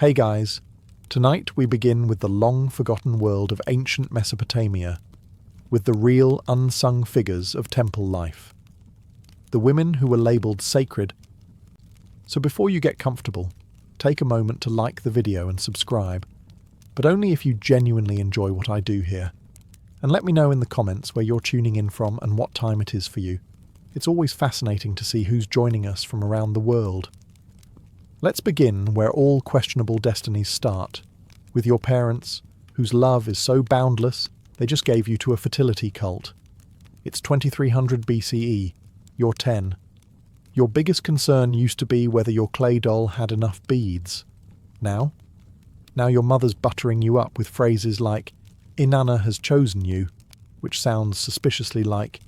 Hey guys, tonight we begin with the long-forgotten world of ancient Mesopotamia, with the real unsung figures of temple life. The women who were labelled sacred. So before you get comfortable, take a moment to like the video and subscribe, but only if you genuinely enjoy what I do here. And let me know in the comments where you're tuning in from and what time it is for you. It's always fascinating to see who's joining us from around the world. Let's begin where all questionable destinies start, with your parents, whose love is so boundless they just gave you to a fertility cult. It's 2300 BCE, you're 10. Your biggest concern used to be whether your clay doll had enough beads. Now your mother's buttering you up with phrases like, Inanna has chosen you, which sounds suspiciously like,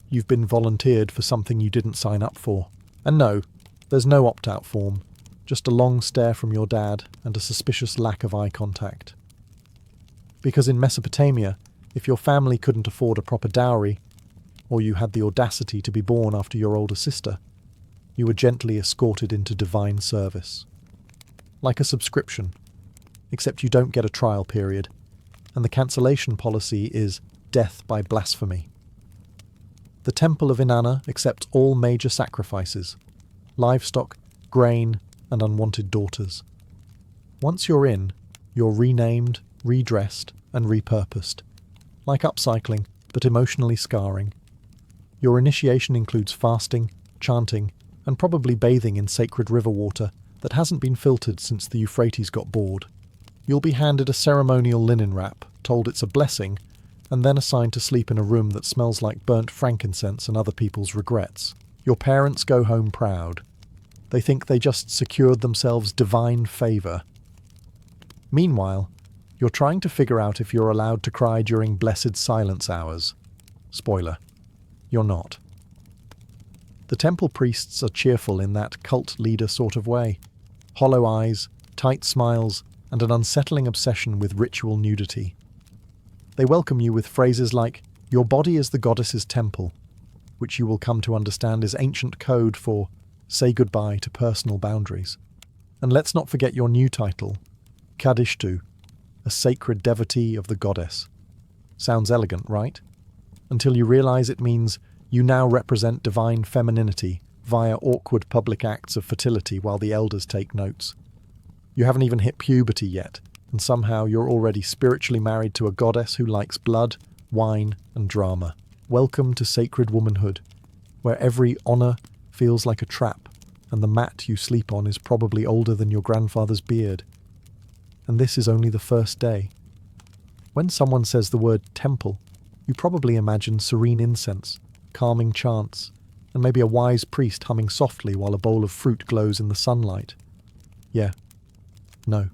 you've been volunteered for something you didn't sign up for. And no, there's no opt-out form. Just a long stare from your dad and a suspicious lack of eye contact. Because in Mesopotamia, if your family couldn't afford a proper dowry, or you had the audacity to be born after your older sister, you were gently escorted into divine service. Like a subscription, except you don't get a trial period, and the cancellation policy is death by blasphemy. The Temple of Inanna accepts all major sacrifices: livestock, grain, and unwanted daughters. Once you're in, you're renamed, redressed, and repurposed. Like upcycling, but emotionally scarring. Your initiation includes fasting, chanting, and probably bathing in sacred river water that hasn't been filtered since the Euphrates got bored. You'll be handed a ceremonial linen wrap, told it's a blessing, and then assigned to sleep in a room that smells like burnt frankincense and other people's regrets. Your parents go home proud. They think they just secured themselves divine favour. Meanwhile, you're trying to figure out if you're allowed to cry during blessed silence hours. Spoiler, you're not. The temple priests are cheerful in that cult leader sort of way. Hollow eyes, tight smiles, and an unsettling obsession with ritual nudity. They welcome you with phrases like, your body is the goddess's temple, which you will come to understand is ancient code for say goodbye to personal boundaries. And let's not forget your new title, Pr0stitute, a sacred devotee of the goddess. Sounds elegant, right? Until you realize it means you now represent divine femininity via awkward public acts of fertility while the elders take notes. You haven't even hit puberty yet, and somehow you're already spiritually married to a goddess who likes blood, wine, and drama. Welcome to sacred womanhood, where every honor feels like a trap, and the mat you sleep on is probably older than your grandfather's beard. And this is only the first day. When someone says the word temple, you probably imagine serene incense, calming chants, and maybe a wise priest humming softly while a bowl of fruit glows in the sunlight. Yeah. No.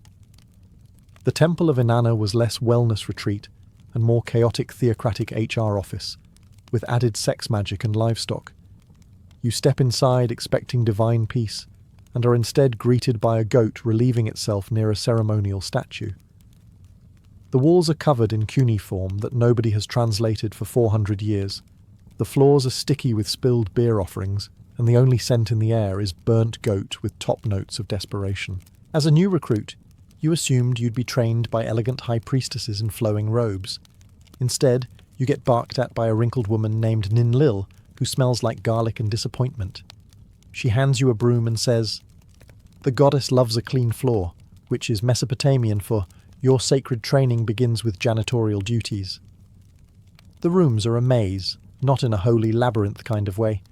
The Temple of Inanna was less wellness retreat and more chaotic theocratic HR office, with added sex magic and livestock. You step inside expecting divine peace, and are instead greeted by a goat relieving itself near a ceremonial statue. The walls are covered in cuneiform that nobody has translated for 400 years. The floors are sticky with spilled beer offerings, and the only scent in the air is burnt goat with top notes of desperation. As a new recruit, you assumed you'd be trained by elegant high priestesses in flowing robes. Instead, you get barked at by a wrinkled woman named Ninlil, who smells like garlic and disappointment. She hands you a broom and says, the goddess loves a clean floor, which is Mesopotamian for your sacred training begins with janitorial duties. The rooms are a maze, not in a holy labyrinth kind of way,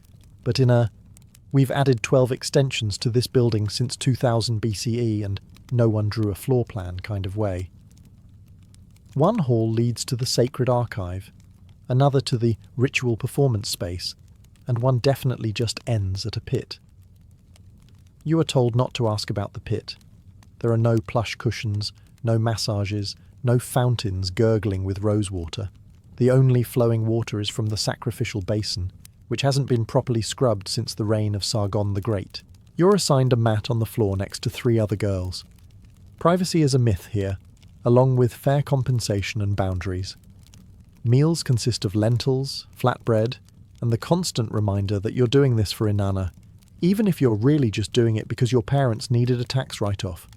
but in a, we've added 12 extensions to this building since 2000 BCE and no one drew a floor plan kind of way. One hall leads to the sacred archive, another to the ritual performance space, and one definitely just ends at a pit. You are told not to ask about the pit. There are no plush cushions, no massages, no fountains gurgling with rosewater. The only flowing water is from the sacrificial basin, which hasn't been properly scrubbed since the reign of Sargon the Great. You're assigned a mat on the floor next to 3 other girls. Privacy is a myth here, along with fair compensation and boundaries. Meals consist of lentils, flatbread, and the constant reminder that you're doing this for Inanna, even if you're really just doing it because your parents needed a tax write-off.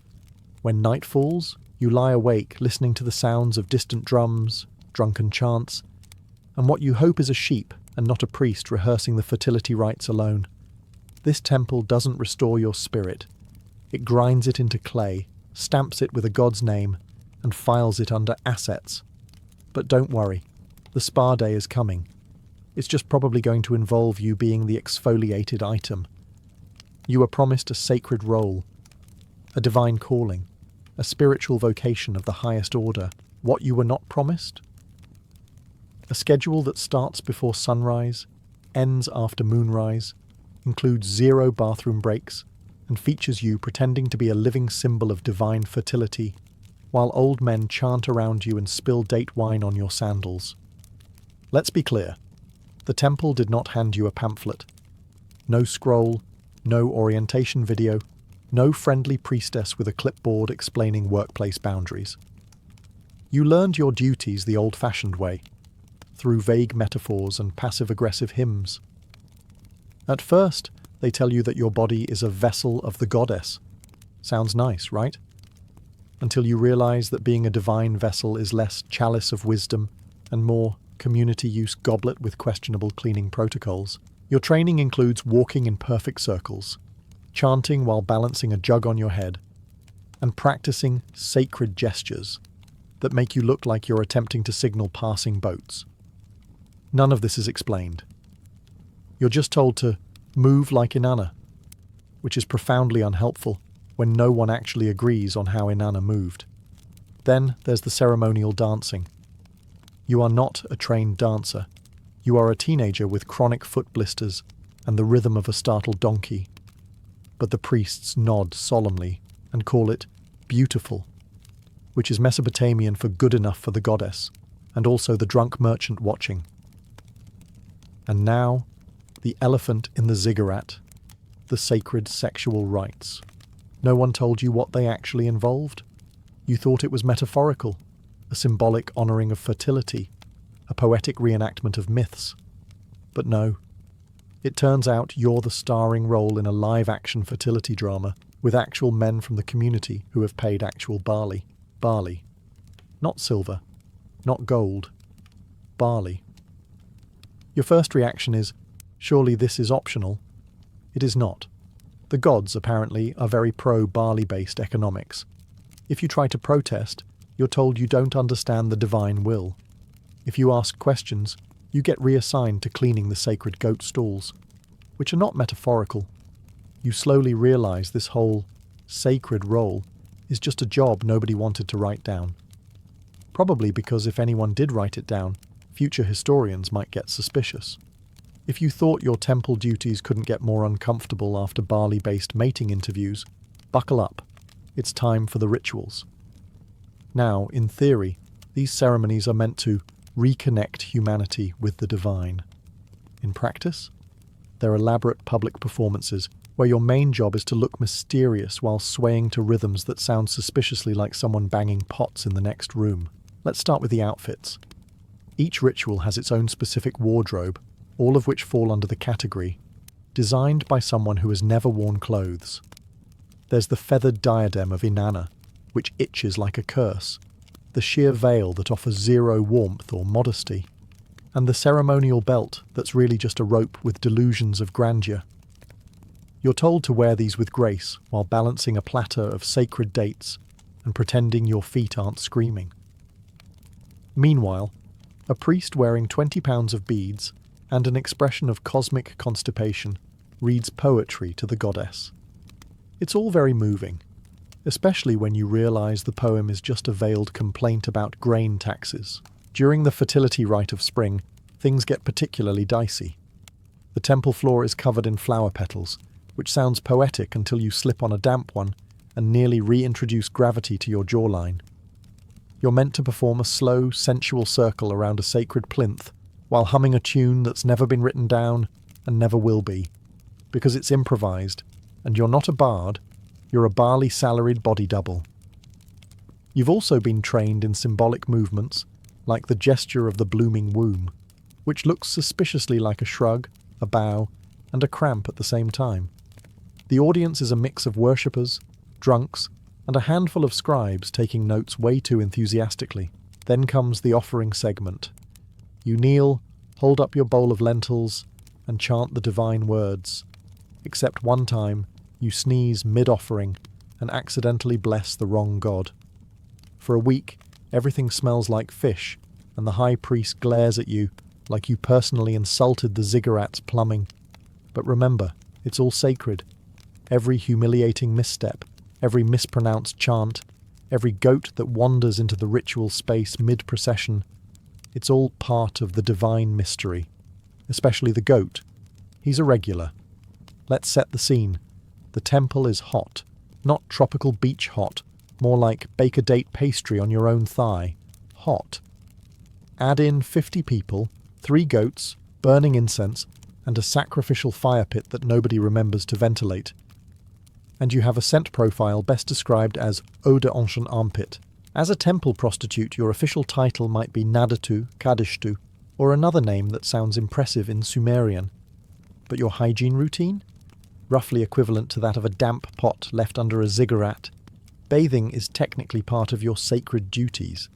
When night falls, you lie awake listening to the sounds of distant drums, drunken chants, and what you hope is a sheep and not a priest rehearsing the fertility rites alone. This temple doesn't restore your spirit. It grinds it into clay, stamps it with a god's name, and files it under assets. But don't worry, the spa day is coming. It's just probably going to involve you being the exfoliated item. You were promised a sacred role, a divine calling, a spiritual vocation of the highest order. What you were not promised? A schedule that starts before sunrise, ends after moonrise, includes 0 bathroom breaks, and features you pretending to be a living symbol of divine fertility, while old men chant around you and spill date wine on your sandals. Let's be clear. The temple did not hand you a pamphlet. No scroll, no orientation video, no friendly priestess with a clipboard explaining workplace boundaries. You learned your duties the old-fashioned way, through vague metaphors and passive-aggressive hymns. At first, they tell you that your body is a vessel of the goddess. Sounds nice, right? Until you realize that being a divine vessel is less chalice of wisdom and more community-use goblet with questionable cleaning protocols. Your training includes walking in perfect circles, chanting while balancing a jug on your head, and practicing sacred gestures that make you look like you're attempting to signal passing boats. None of this is explained. You're just told to move like Inanna, which is profoundly unhelpful when no one actually agrees on how Inanna moved. Then there's the ceremonial dancing. You are not a trained dancer. You are a teenager with chronic foot blisters and the rhythm of a startled donkey. But the priests nod solemnly and call it beautiful, which is Mesopotamian for good enough for the goddess, and also the drunk merchant watching. And now, the elephant in the ziggurat, the sacred sexual rites. No one told you what they actually involved. You thought it was metaphorical, a symbolic honouring of fertility, a poetic reenactment of myths. But no, it turns out you're the starring role in a live-action fertility drama with actual men from the community who have paid actual barley. Barley. Not silver. Not gold. Barley. Your first reaction is, surely this is optional. It is not. The gods, apparently, are very pro-barley-based economics. If you try to protest, you're told you don't understand the divine will. If you ask questions, you get reassigned to cleaning the sacred goat stalls, which are not metaphorical. You slowly realize this whole sacred role is just a job nobody wanted to write down. Probably because if anyone did write it down, future historians might get suspicious. If you thought your temple duties couldn't get more uncomfortable after barley-based mating interviews, buckle up. It's time for the rituals. Now, in theory, these ceremonies are meant to reconnect humanity with the divine. In practice, they're elaborate public performances where your main job is to look mysterious while swaying to rhythms that sound suspiciously like someone banging pots in the next room. Let's start with the outfits. Each ritual has its own specific wardrobe, all of which fall under the category, designed by someone who has never worn clothes. There's the feathered diadem of Inanna, which itches like a curse, the sheer veil that offers zero warmth or modesty, and the ceremonial belt that's really just a rope with delusions of grandeur. You're told to wear these with grace while balancing a platter of sacred dates and pretending your feet aren't screaming. Meanwhile, a priest wearing 20 pounds of beads and an expression of cosmic constipation reads poetry to the goddess. It's all very moving, especially when you realise the poem is just a veiled complaint about grain taxes. During the fertility rite of spring, things get particularly dicey. The temple floor is covered in flower petals, which sounds poetic until you slip on a damp one and nearly reintroduce gravity to your jawline. You're meant to perform a slow, sensual circle around a sacred plinth while humming a tune that's never been written down and never will be, because it's improvised, and you're not a bard, you're a barley-salaried body double. You've also been trained in symbolic movements, like the gesture of the blooming womb, which looks suspiciously like a shrug, a bow, and a cramp at the same time. The audience is a mix of worshippers, drunks, and a handful of scribes taking notes way too enthusiastically. Then comes the offering segment. You kneel, hold up your bowl of lentils, and chant the divine words. Except one time, you sneeze mid-offering and accidentally bless the wrong god. For a week, everything smells like fish, and the high priest glares at you like you personally insulted the ziggurat's plumbing. But remember, it's all sacred. Every humiliating misstep, every mispronounced chant, every goat that wanders into the ritual space mid-procession, it's all part of the divine mystery. Especially the goat. He's a regular. Let's set the scene. The temple is hot. Not tropical beach hot, more like bake-a-date pastry on your own thigh. Hot. Add in 50 people, 3 goats, burning incense, and a sacrificial fire pit that nobody remembers to ventilate. And you have a scent profile best described as eau de ancien armpit. As a temple prostitute, your official title might be Nadatu, Kadishtu, or another name that sounds impressive in Sumerian. But your hygiene routine? Roughly equivalent to that of a damp pot left under a ziggurat. Bathing is technically part of your sacred duties.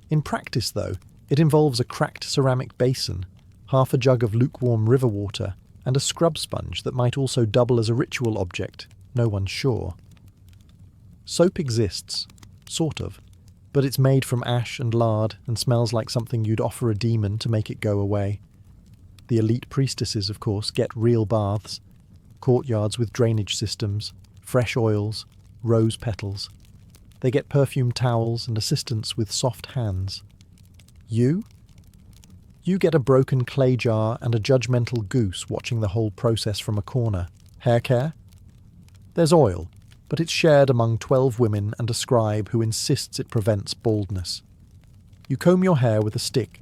In practice, though, it involves a cracked ceramic basin, half a jug of lukewarm river water, and a scrub sponge that might also double as a ritual object. No one's sure. Soap exists, sort of, but it's made from ash and lard and smells like something you'd offer a demon to make it go away. The elite priestesses, of course, get real baths, courtyards with drainage systems, fresh oils, rose petals. They get perfumed towels and assistants with soft hands. You? You get a broken clay jar and a judgmental goose watching the whole process from a corner. Hair care? There's oil, but it's shared among 12 women and a scribe who insists it prevents baldness. You comb your hair with a stick,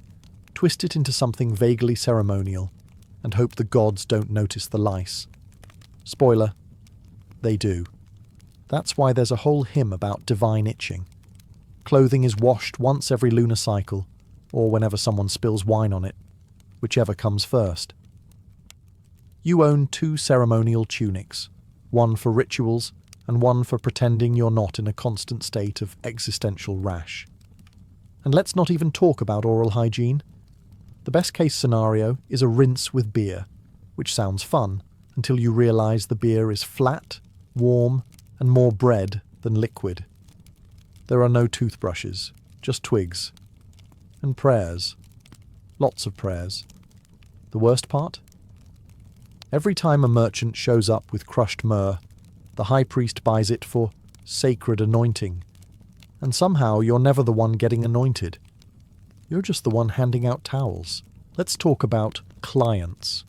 twist it into something vaguely ceremonial, and hope the gods don't notice the lice. Spoiler, they do. That's why there's a whole hymn about divine itching. Clothing is washed once every lunar cycle, or whenever someone spills wine on it, whichever comes first. You own 2 ceremonial tunics, one for rituals and one for pretending you're not in a constant state of existential rash. And let's not even talk about oral hygiene. The best case scenario is a rinse with beer, which sounds fun until you realise the beer is flat, warm, and more bread than liquid. There are no toothbrushes, just twigs. And prayers. Lots of prayers. The worst part? Every time a merchant shows up with crushed myrrh, the high priest buys it for sacred anointing. And somehow you're never the one getting anointed. You're just the one handing out towels. Let's talk about clients.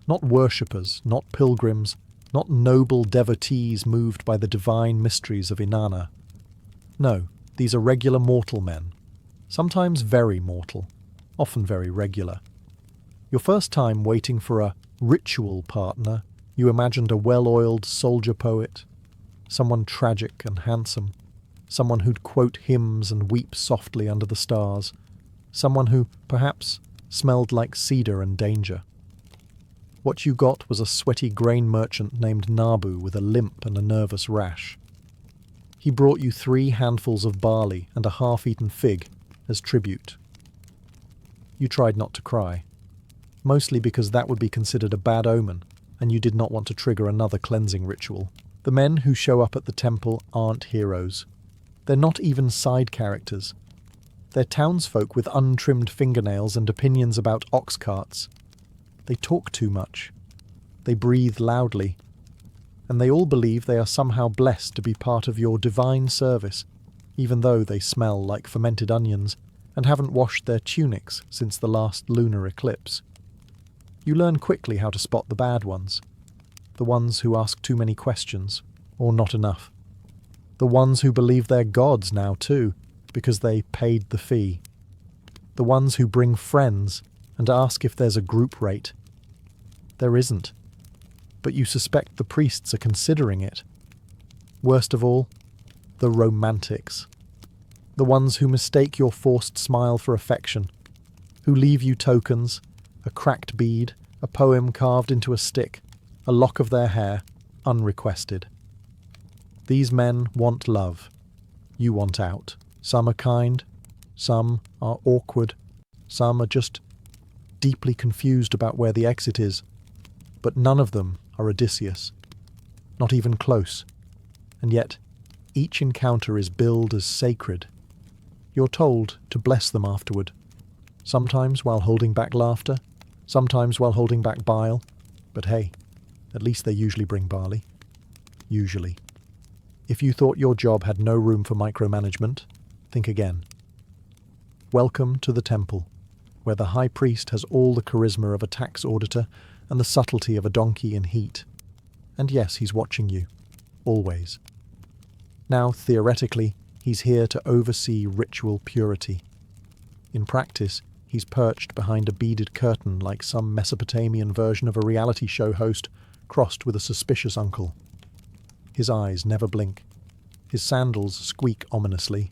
Not worshippers, not pilgrims, not noble devotees moved by the divine mysteries of Inanna. No, these are regular mortal men. Sometimes very mortal, often very regular. Your first time waiting for a ritual partner, you imagined a well-oiled soldier poet, someone tragic and handsome, someone who'd quote hymns and weep softly under the stars, someone who, perhaps, smelled like cedar and danger. What you got was a sweaty grain merchant named Nabu with a limp and a nervous rash. He brought you 3 handfuls of barley and a half-eaten fig as tribute. You tried not to cry, mostly because that would be considered a bad omen, and you did not want to trigger another cleansing ritual. The men who show up at the temple aren't heroes. They're not even side characters. They're townsfolk with untrimmed fingernails and opinions about ox carts. They talk too much. They breathe loudly. And they all believe they are somehow blessed to be part of your divine service, even though they smell like fermented onions and haven't washed their tunics since the last lunar eclipse. You learn quickly how to spot the bad ones. The ones who ask too many questions, or not enough. The ones who believe they're gods now too, because they paid the fee. The ones who bring friends and ask if there's a group rate. There isn't. But you suspect the priests are considering it. Worst of all, the romantics. The ones who mistake your forced smile for affection, who leave you tokens, a cracked bead, a poem carved into a stick, a lock of their hair, unrequested. These men want love, You want out. Some are kind, some are awkward, some are just deeply confused about where the exit is, but none of them are Odysseus. Not even close. And yet, each encounter is billed as sacred. You're told to bless them afterward, sometimes while holding back laughter, sometimes while holding back bile, but hey, at least they usually bring barley. Usually. If you thought your job had no room for micromanagement, think again. Welcome to the temple, where the high priest has all the charisma of a tax auditor and the subtlety of a donkey in heat. And yes, he's watching you. Always. Now, theoretically, he's here to oversee ritual purity. In practice, he's perched behind a beaded curtain like some Mesopotamian version of a reality show host crossed with a suspicious uncle. His eyes never blink. His sandals squeak ominously.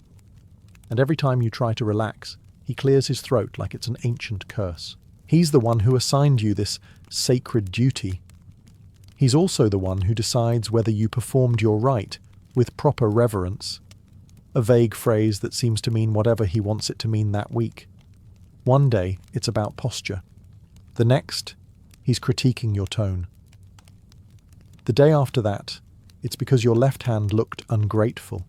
And every time you try to relax, he clears his throat like it's an ancient curse. He's the one who assigned you this sacred duty. He's also the one who decides whether you performed your rite with proper reverence. A vague phrase that seems to mean whatever he wants it to mean that week. One day, it's about posture. The next, he's critiquing your tone. The day after that, it's because your left hand looked ungrateful.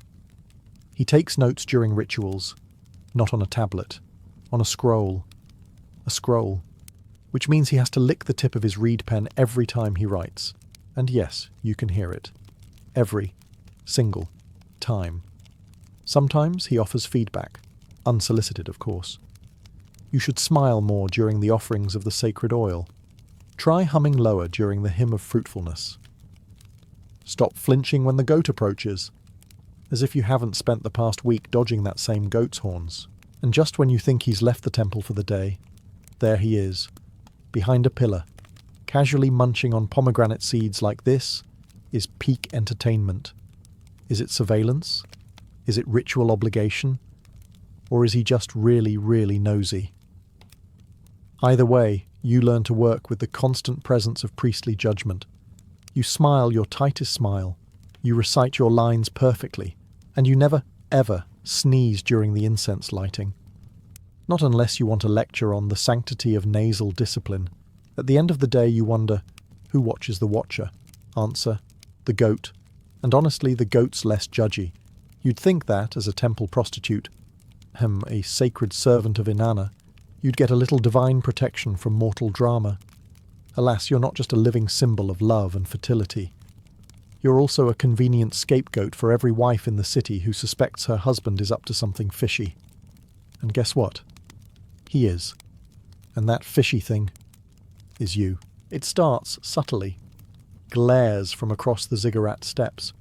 He takes notes during rituals, not on a tablet, on a scroll. A scroll, which means he has to lick the tip of his reed pen every time he writes. And yes, you can hear it. Every single time. Sometimes he offers feedback, unsolicited of course. You should smile more during the offerings of the sacred oil. Try humming lower during the hymn of fruitfulness. Stop flinching when the goat approaches, as if you haven't spent the past week dodging that same goat's horns. And just when you think he's left the temple for the day, there he is, behind a pillar, casually munching on pomegranate seeds like this is peak entertainment. Is it surveillance? Is it ritual obligation? Or is he just really, really nosy? Either way, you learn to work with the constant presence of priestly judgment. You smile your tightest smile, you recite your lines perfectly, and you never, ever sneeze during the incense lighting. Not unless you want a lecture on the sanctity of nasal discipline. At the end of the day you wonder, who watches the watcher? Answer, the goat. And honestly, the goat's less judgy. You'd think that, as a temple prostitute, a sacred servant of Inanna, you'd get a little divine protection from mortal drama. Alas, you're not just a living symbol of love and fertility. You're also a convenient scapegoat for every wife in the city who suspects her husband is up to something fishy. And guess what? He is. And that fishy thing is you. It starts subtly, glares from across the ziggurat steps,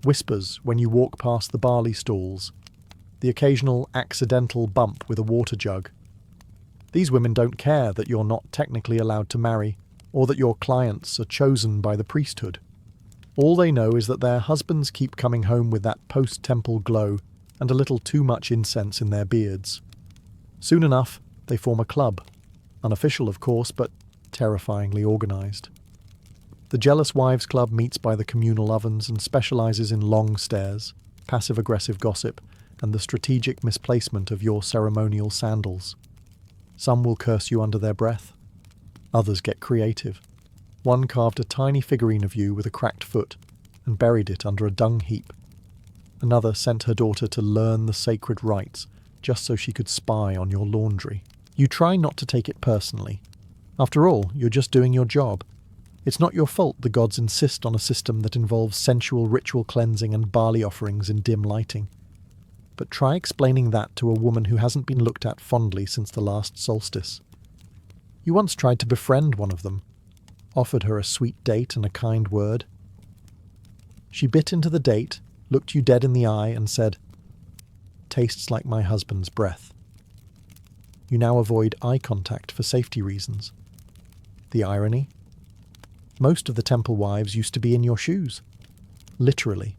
whispers when you walk past the barley stalls, the occasional accidental bump with a water jug. These women don't care that you're not technically allowed to marry, or that your clients are chosen by the priesthood. All they know is that their husbands keep coming home with that post-temple glow and a little too much incense in their beards. Soon enough, they form a club. Unofficial, of course, but terrifyingly organised. The Jealous Wives Club meets by the communal ovens and specialises in long stares, passive-aggressive gossip, and the strategic misplacement of your ceremonial sandals. Some will curse you under their breath. Others get creative. One carved a tiny figurine of you with a cracked foot and buried it under a dung heap. Another sent her daughter to learn the sacred rites just so she could spy on your laundry. You try not to take it personally. After all, you're just doing your job. It's not your fault the gods insist on a system that involves sensual ritual cleansing and barley offerings in dim lighting. But try explaining that to a woman who hasn't been looked at fondly since the last solstice. You once tried to befriend one of them, offered her a sweet date and a kind word. She bit into the date, looked you dead in the eye and said, "Tastes like my husband's breath." You now avoid eye contact for safety reasons. The irony? Most of the temple wives used to be in your shoes. Literally.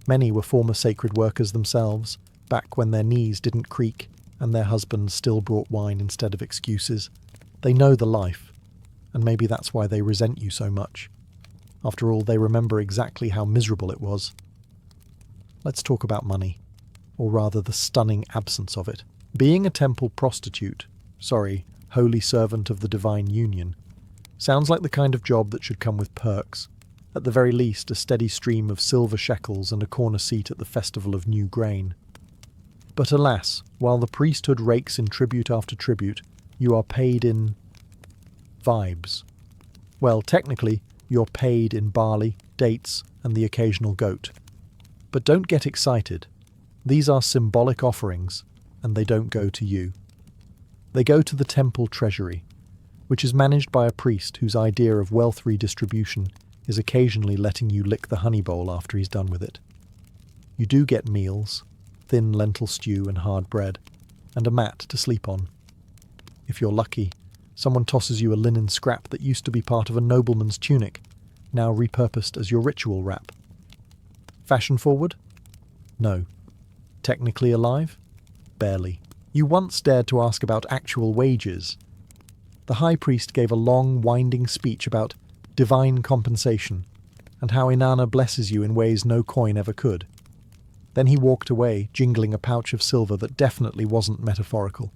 Many were former sacred workers themselves, back when their knees didn't creak and their husbands still brought wine instead of excuses. They know the life, and maybe that's why they resent you so much. After all, they remember exactly how miserable it was. Let's talk about money. or rather the stunning absence of it. Being a temple prostitute, holy servant of the divine union, sounds like the kind of job that should come with perks. At the very least, a steady stream of silver shekels and a corner seat at the festival of new grain. But alas, while the priesthood rakes in tribute after tribute, you are paid in vibes. Well, technically, you're paid in barley, dates, and the occasional goat. But don't get excited. These are symbolic offerings, and they don't go to you. They go to the temple treasury, which is managed by a priest whose idea of wealth redistribution is occasionally letting you lick the honey bowl after he's done with it. You do get meals, thin lentil stew and hard bread, and a mat to sleep on. If you're lucky, someone tosses you a linen scrap that used to be part of a nobleman's tunic, now repurposed as your ritual wrap. Fashion forward? No. Technically alive? Barely. You once dared to ask about actual wages. The high priest gave a long, winding speech about divine compensation and how Inanna blesses you in ways no coin ever could. Then he walked away, jingling a pouch of silver that definitely wasn't metaphorical.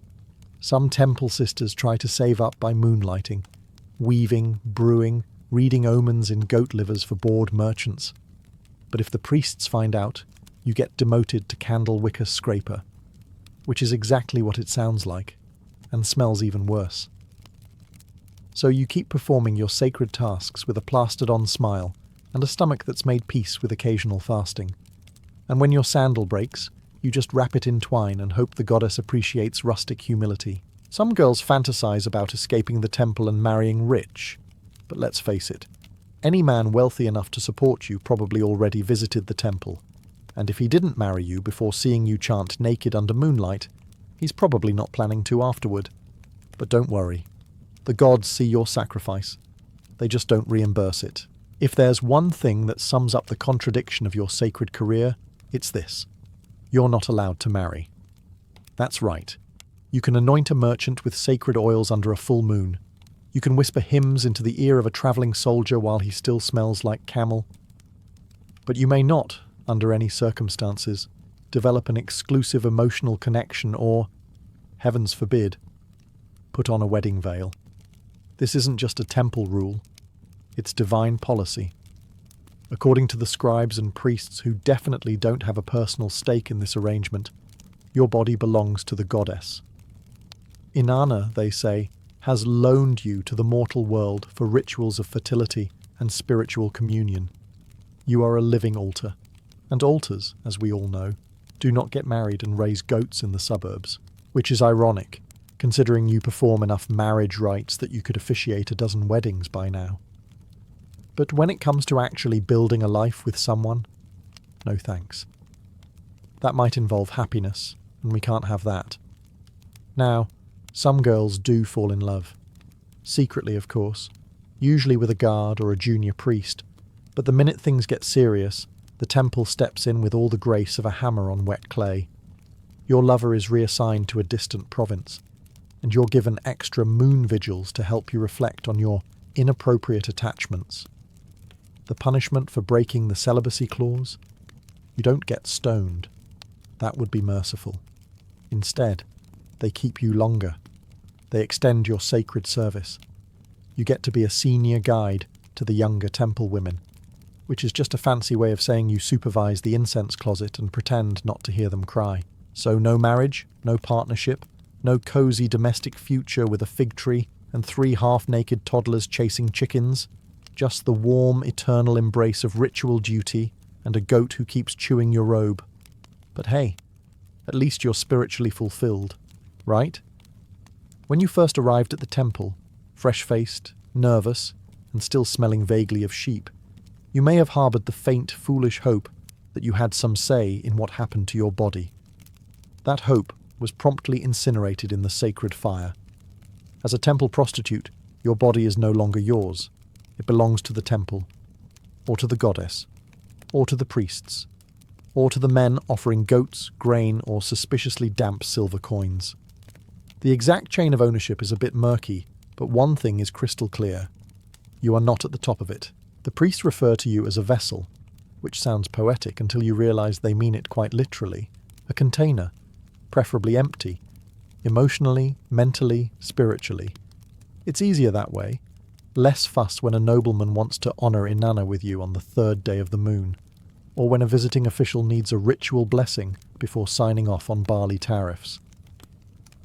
Some temple sisters try to save up by moonlighting, weaving, brewing, reading omens in goat livers for bored merchants. But if the priests find out, you get demoted to candle wicker scraper, which is exactly what it sounds like, and smells even worse. So you keep performing your sacred tasks with a plastered-on smile and a stomach that's made peace with occasional fasting. And when your sandal breaks, you just wrap it in twine and hope the goddess appreciates rustic humility. Some girls fantasize about escaping the temple and marrying rich. But let's face it, any man wealthy enough to support you probably already visited the temple. And if he didn't marry you before seeing you chant naked under moonlight, he's probably not planning to afterward. But don't worry. The gods see your sacrifice. They just don't reimburse it. If there's one thing that sums up the contradiction of your sacred career, it's this. You're not allowed to marry. That's right. You can anoint a merchant with sacred oils under a full moon. You can whisper hymns into the ear of a travelling soldier while he still smells like camel. But you may not, under any circumstances, develop an exclusive emotional connection or, heavens forbid, put on a wedding veil. This isn't just a temple rule. It's divine policy. According to the scribes and priests who definitely don't have a personal stake in this arrangement, your body belongs to the goddess. Inanna, they say, has loaned you to the mortal world for rituals of fertility and spiritual communion. You are a living altar, and altars, as we all know, do not get married and raise goats in the suburbs, which is ironic, considering you perform enough marriage rites that you could officiate a dozen weddings by now. But when it comes to actually building a life with someone, no thanks. That might involve happiness, and we can't have that. Now, some girls do fall in love. Secretly, of course, usually with a guard or a junior priest, but the minute things get serious, the temple steps in with all the grace of a hammer on wet clay. Your lover is reassigned to a distant province, and you're given extra moon vigils to help you reflect on your inappropriate attachments. The punishment for breaking the celibacy clause? You don't get stoned. That would be merciful. Instead, they keep you longer. They extend your sacred service. You get to be a senior guide to the younger temple women, which is just a fancy way of saying you supervise the incense closet and pretend not to hear them cry. So no marriage, no partnership, no cozy domestic future with a fig tree and 3 half-naked toddlers chasing chickens. Just the warm, eternal embrace of ritual duty and a goat who keeps chewing your robe. But hey, at least you're spiritually fulfilled, right? When you first arrived at the temple, fresh-faced, nervous, and still smelling vaguely of sheep, you may have harboured the faint, foolish hope that you had some say in what happened to your body. That hope was promptly incinerated in the sacred fire. As a temple prostitute, your body is no longer yours. It belongs to the temple, or to the goddess, or to the priests, or to the men offering goats, grain, or suspiciously damp silver coins. The exact chain of ownership is a bit murky, but one thing is crystal clear. You are not at the top of it. The priests refer to you as a vessel, which sounds poetic until you realise they mean it quite literally, A container, preferably empty, emotionally, mentally, spiritually. It's easier that way. Less fuss when a nobleman wants to honour Inanna with you on the third day of the moon, or when a visiting official needs a ritual blessing before signing off on barley tariffs.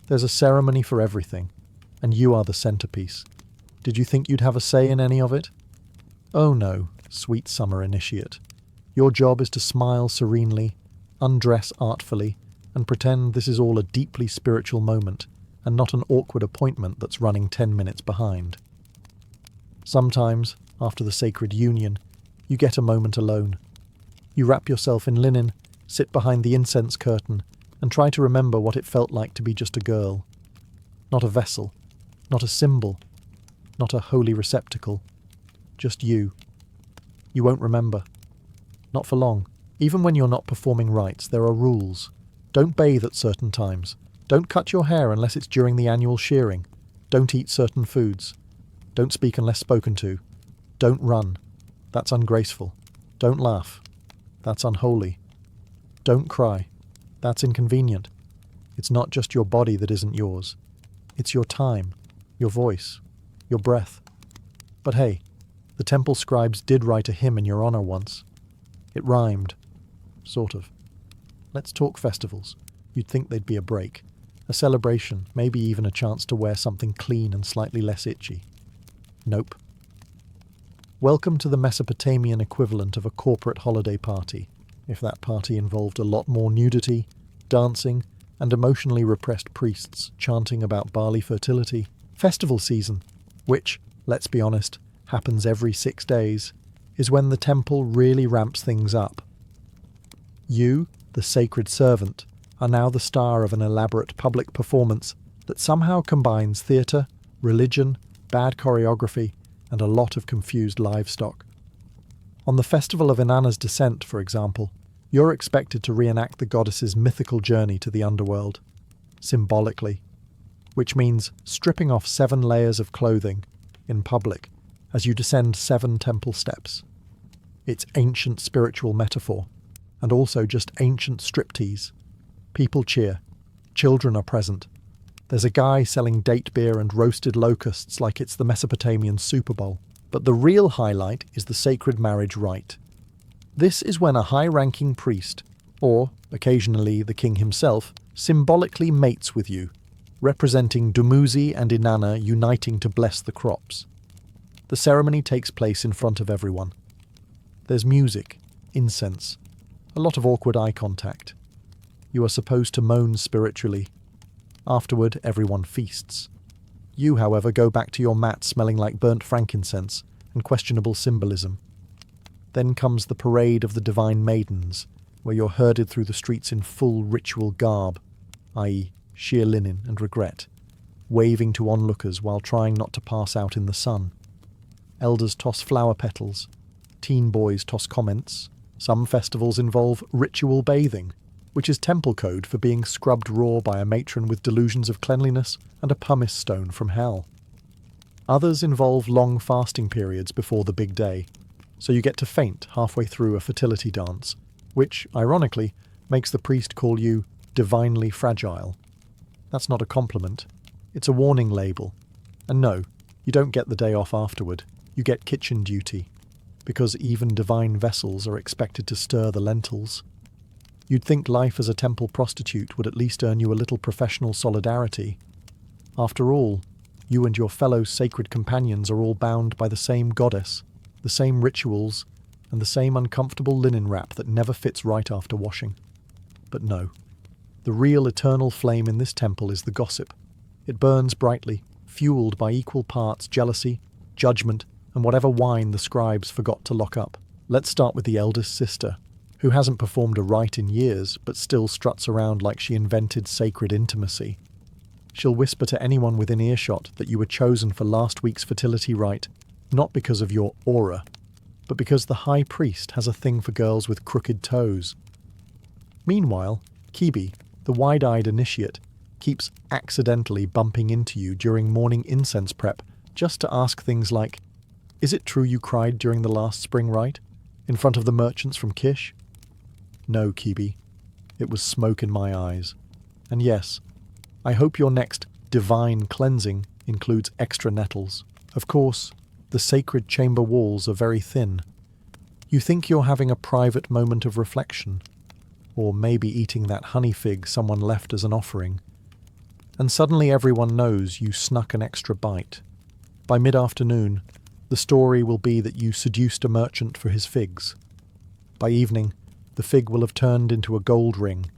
There's a ceremony for everything, and you are the centrepiece. Did you think you'd have a say in any of it? Oh no, sweet summer initiate. Your job is to smile serenely, undress artfully, and pretend this is all a deeply spiritual moment, and not an awkward appointment that's running 10 minutes behind. Sometimes, after the sacred union, you get a moment alone. You wrap yourself in linen, sit behind the incense curtain, and try to remember what it felt like to be just a girl. Not a vessel, not a symbol, not a holy receptacle. Just you. You won't remember. Not for long. Even when you're not performing rites, there are rules. Don't bathe at certain times. Don't cut your hair unless it's during the annual shearing. Don't eat certain foods. Don't speak unless spoken to. Don't run. That's ungraceful. Don't laugh. That's unholy. Don't cry. That's inconvenient. It's not just your body that isn't yours. It's your time, your voice, your breath. But hey, the temple scribes did write a hymn in your honor once. It rhymed. Sort of. Let's talk festivals. You'd think they'd be a break. A celebration, maybe even a chance to wear something clean and slightly less itchy. Nope. Welcome to the Mesopotamian equivalent of a corporate holiday party, if that party involved a lot more nudity, dancing, and emotionally repressed priests chanting about barley fertility. Festival season, which, let's be honest, happens every 6 days, is when the temple really ramps things up. You, the sacred servant, are now the star of an elaborate public performance that somehow combines theatre, religion, bad choreography, and a lot of confused livestock. On the festival of Inanna's descent, for example, you're expected to reenact the goddess's mythical journey to the underworld, symbolically, which means stripping off 7 layers of clothing in public as you descend 7 temple steps. It's ancient spiritual metaphor, and also just ancient striptease. People cheer. Children are present. There's a guy selling date beer and roasted locusts like it's the Mesopotamian Super Bowl. But the real highlight is the sacred marriage rite. This is when a high-ranking priest, or, occasionally, the king himself, symbolically mates with you, representing Dumuzi and Inanna uniting to bless the crops. The ceremony takes place in front of everyone. There's music, incense, a lot of awkward eye contact. You are supposed to moan spiritually. Afterward, everyone feasts. You, however, go back to your mat smelling like burnt frankincense and questionable symbolism. Then comes the parade of the divine maidens, where you're herded through the streets in full ritual garb, i.e., sheer linen and regret, waving to onlookers while trying not to pass out in the sun. Elders toss flower petals. Teen boys toss comments. Some festivals involve ritual bathing, which is temple code for being scrubbed raw by a matron with delusions of cleanliness and a pumice stone from hell. Others involve long fasting periods before the big day, so you get to faint halfway through a fertility dance, which, ironically, makes the priest call you divinely fragile. That's not a compliment. It's a warning label. And no, you don't get the day off afterward. You get kitchen duty, because even divine vessels are expected to stir the lentils. You'd think life as a temple prostitute would at least earn you a little professional solidarity. After all, you and your fellow sacred companions are all bound by the same goddess, the same rituals, and the same uncomfortable linen wrap that never fits right after washing. But no. The real eternal flame in this temple is the gossip. It burns brightly, fueled by equal parts jealousy, judgment, and whatever wine the scribes forgot to lock up. Let's start with the eldest sister, who hasn't performed a rite in years, but still struts around like she invented sacred intimacy. She'll whisper to anyone within earshot that you were chosen for last week's fertility rite, not because of your aura, but because the high priest has a thing for girls with crooked toes. Meanwhile, Kibi, the wide-eyed initiate, keeps accidentally bumping into you during morning incense prep just to ask things like, "Is it true you cried during the last spring rite? In front of the merchants from Kish?" No, Kibi. It was smoke in my eyes. And yes, I hope your next divine cleansing includes extra nettles. Of course, the sacred chamber walls are very thin. You think you're having a private moment of reflection, or maybe eating that honey fig someone left as an offering, and suddenly everyone knows you snuck an extra bite. By mid-afternoon, the story will be that you seduced a merchant for his figs. By evening, the fig will have turned into a gold ring,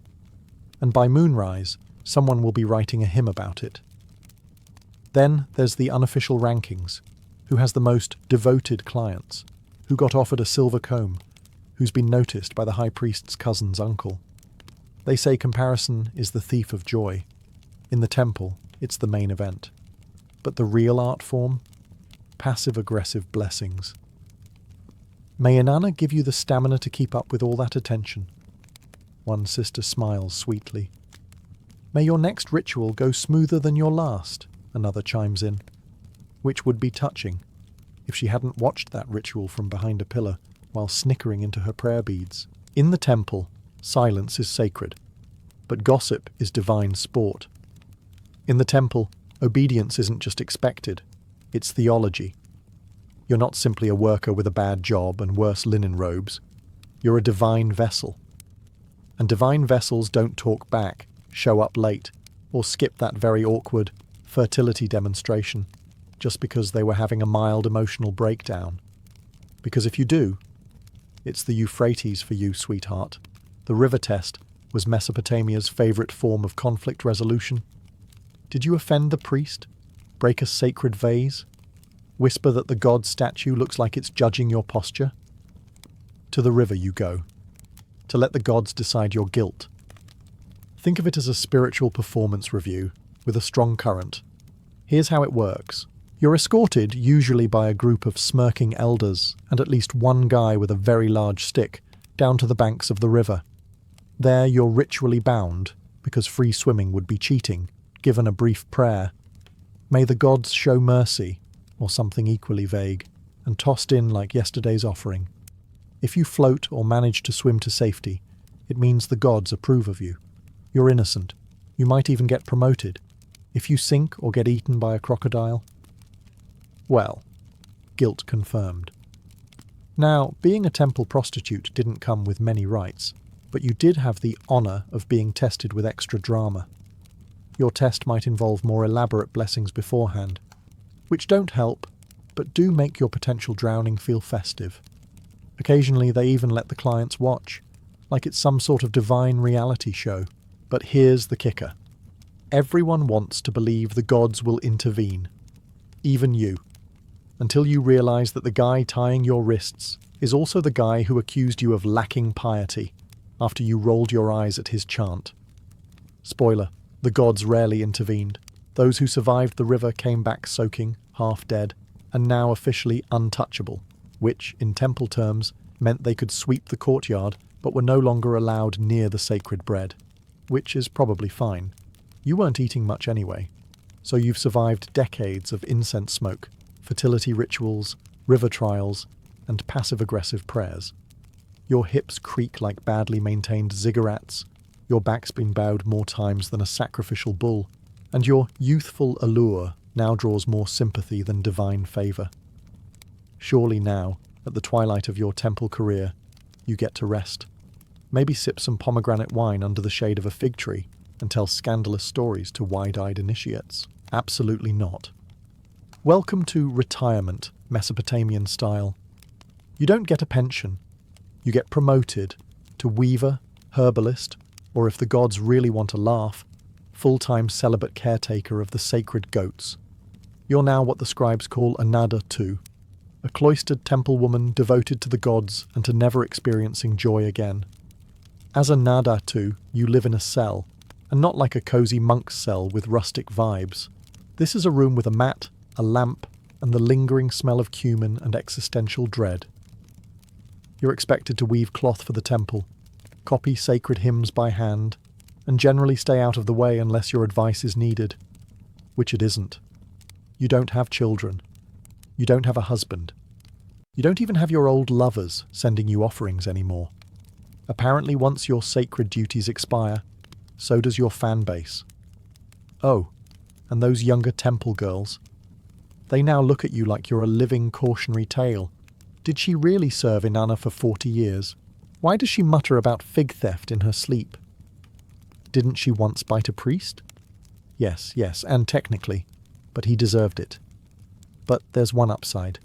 and by moonrise, someone will be writing a hymn about it. Then there's the unofficial rankings. Who has the most devoted clients? Who got offered a silver comb? Who's been noticed by the high priest's cousin's uncle? They say comparison is the thief of joy. In the temple, it's the main event. But the real art form? Passive-aggressive blessings. May Inanna give you the stamina to keep up with all that attention. One sister smiles sweetly. May your next ritual go smoother than your last, another chimes in. Which would be touching, if she hadn't watched that ritual from behind a pillar while snickering into her prayer beads. In the temple, silence is sacred, but gossip is divine sport. In the temple, obedience isn't just expected, it's theology. You're not simply a worker with a bad job and worse linen robes. You're a divine vessel. And divine vessels don't talk back, show up late, or skip that very awkward fertility demonstration just because they were having a mild emotional breakdown. Because if you do, it's the Euphrates for you, sweetheart. The river test was Mesopotamia's favourite form of conflict resolution. Did you offend the priest? Break a sacred vase? Whisper that the god statue looks like it's judging your posture? To the river you go, to let the gods decide your guilt. Think of it as a spiritual performance review with a strong current. Here's how it works. You're escorted usually by a group of smirking elders and at least one guy with a very large stick down to the banks of the river. There you're ritually bound, because free swimming would be cheating, given a brief prayer. May the gods show mercy, or something equally vague, and tossed in like yesterday's offering. If you float or manage to swim to safety, it means the gods approve of you. You're innocent. You might even get promoted. If you sink or get eaten by a crocodile, well, guilt confirmed. Now, being a temple prostitute didn't come with many rights, but you did have the honour of being tested with extra drama. Your test might involve more elaborate blessings beforehand, which don't help, but do make your potential drowning feel festive. Occasionally they even let the clients watch, like it's some sort of divine reality show. But here's the kicker. Everyone wants to believe the gods will intervene. Even you. Until you realise that the guy tying your wrists is also the guy who accused you of lacking piety after you rolled your eyes at his chant. Spoiler, the gods rarely intervened. Those who survived the river came back soaking, half dead, and now officially untouchable, which, in temple terms, meant they could sweep the courtyard but were no longer allowed near the sacred bread. Which is probably fine. You weren't eating much anyway, so you've survived decades of incense smoke, fertility rituals, river trials, and passive-aggressive prayers. Your hips creak like badly maintained ziggurats, your back's been bowed more times than a sacrificial bull, and your youthful allure now draws more sympathy than divine favour. Surely now, at the twilight of your temple career, you get to rest. Maybe sip some pomegranate wine under the shade of a fig tree and tell scandalous stories to wide-eyed initiates. Absolutely not. Welcome to retirement, Mesopotamian style. You don't get a pension. You get promoted to weaver, herbalist, or if the gods really want to laugh, full-time celibate caretaker of the sacred goats. You're now what the scribes call a nada too, a cloistered temple woman devoted to the gods and to never experiencing joy again. As a nada too, you live in a cell, and not like a cosy monk's cell with rustic vibes. This is a room with a mat, a lamp, and the lingering smell of cumin and existential dread. You're expected to weave cloth for the temple, copy sacred hymns by hand, and generally stay out of the way unless your advice is needed, which it isn't. You don't have children. You don't have a husband. You don't even have your old lovers sending you offerings anymore. Apparently once your sacred duties expire, so does your fan base. Oh, and those younger temple girls. They now look at you like you're a living cautionary tale. Did she really serve Inanna for 40 years? Why does she mutter about fig theft in her sleep? Didn't she once bite a priest? Yes, and technically, but he deserved it. But there's one upside.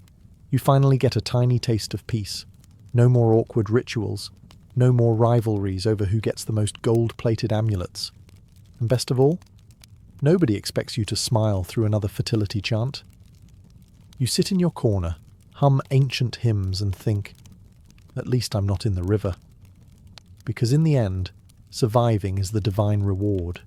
You finally get a tiny taste of peace. No more awkward rituals. No more rivalries over who gets the most gold-plated amulets. And best of all, nobody expects you to smile through another fertility chant. You sit in your corner, hum ancient hymns and think, at least I'm not in the river. Because in the end, surviving is the divine reward.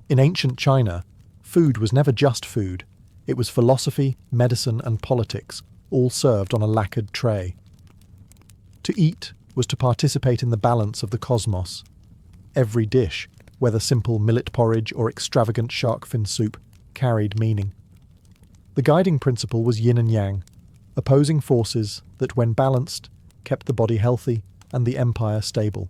In ancient China, food was never just food. It was philosophy, medicine and politics, all served on a lacquered tray. To eat was to participate in the balance of the cosmos. Every dish, whether simple millet porridge or extravagant shark fin soup, carried meaning. The guiding principle was yin and yang, opposing forces that, when balanced, kept the body healthy and the empire stable.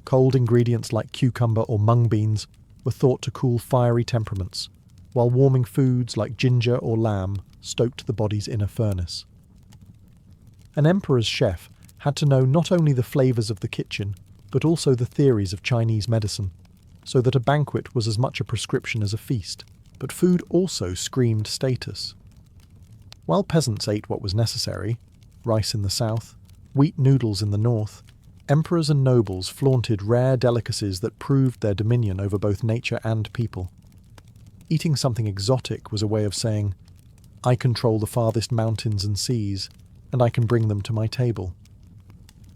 Cold ingredients like cucumber or mung beans were thought to cool fiery temperaments, while warming foods like ginger or lamb stoked the body's inner furnace. An emperor's chef had to know not only the flavours of the kitchen, but also the theories of Chinese medicine, so that a banquet was as much a prescription as a feast, but food also screamed status. While peasants ate what was necessary, rice in the south, wheat noodles in the north, emperors and nobles flaunted rare delicacies that proved their dominion over both nature and people. Eating something exotic was a way of saying, I control the farthest mountains and seas, and I can bring them to my table.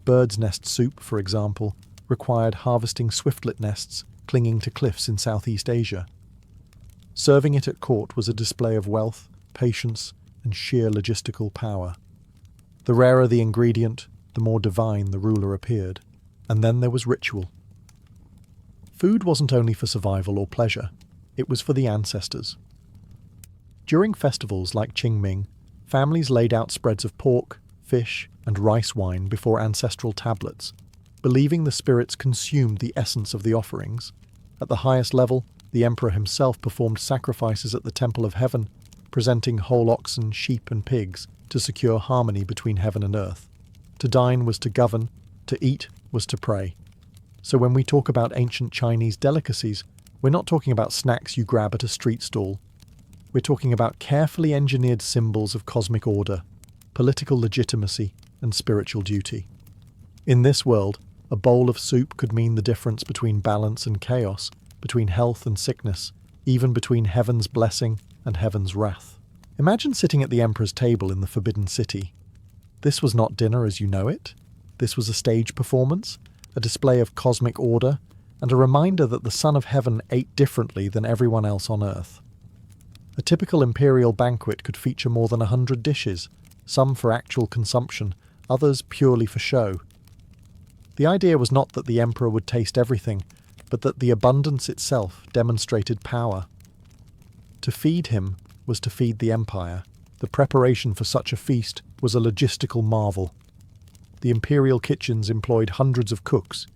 Bird's nest soup, for example, required harvesting swiftlet nests clinging to cliffs in Southeast Asia. Serving it at court was a display of wealth, patience, and sheer logistical power. The rarer the ingredient, the more divine the ruler appeared. And then there was ritual. Food wasn't only for survival or pleasure, it was for the ancestors. During festivals like Qingming, families laid out spreads of pork, fish, and rice wine before ancestral tablets, believing the spirits consumed the essence of the offerings. At the highest level, the emperor himself performed sacrifices at the Temple of Heaven, presenting whole oxen, sheep, and pigs to secure harmony between heaven and earth. To dine was to govern, to eat was to pray. So when we talk about ancient Chinese delicacies, we're not talking about snacks you grab at a street stall. We're talking about carefully engineered symbols of cosmic order, political legitimacy, and spiritual duty. In this world, a bowl of soup could mean the difference between balance and chaos, between health and sickness, even between heaven's blessing and heaven's wrath. Imagine sitting at the emperor's table in the Forbidden City. This was not dinner as you know it. This was a stage performance, a display of cosmic order, and a reminder that the Son of Heaven ate differently than everyone else on earth. A typical imperial banquet could feature more than 100 dishes, some for actual consumption, others purely for show. The idea was not that the emperor would taste everything, but that the abundance itself demonstrated power. To feed him was to feed the empire. The preparation for such a feast was a logistical marvel. The imperial kitchens employed hundreds of cooks,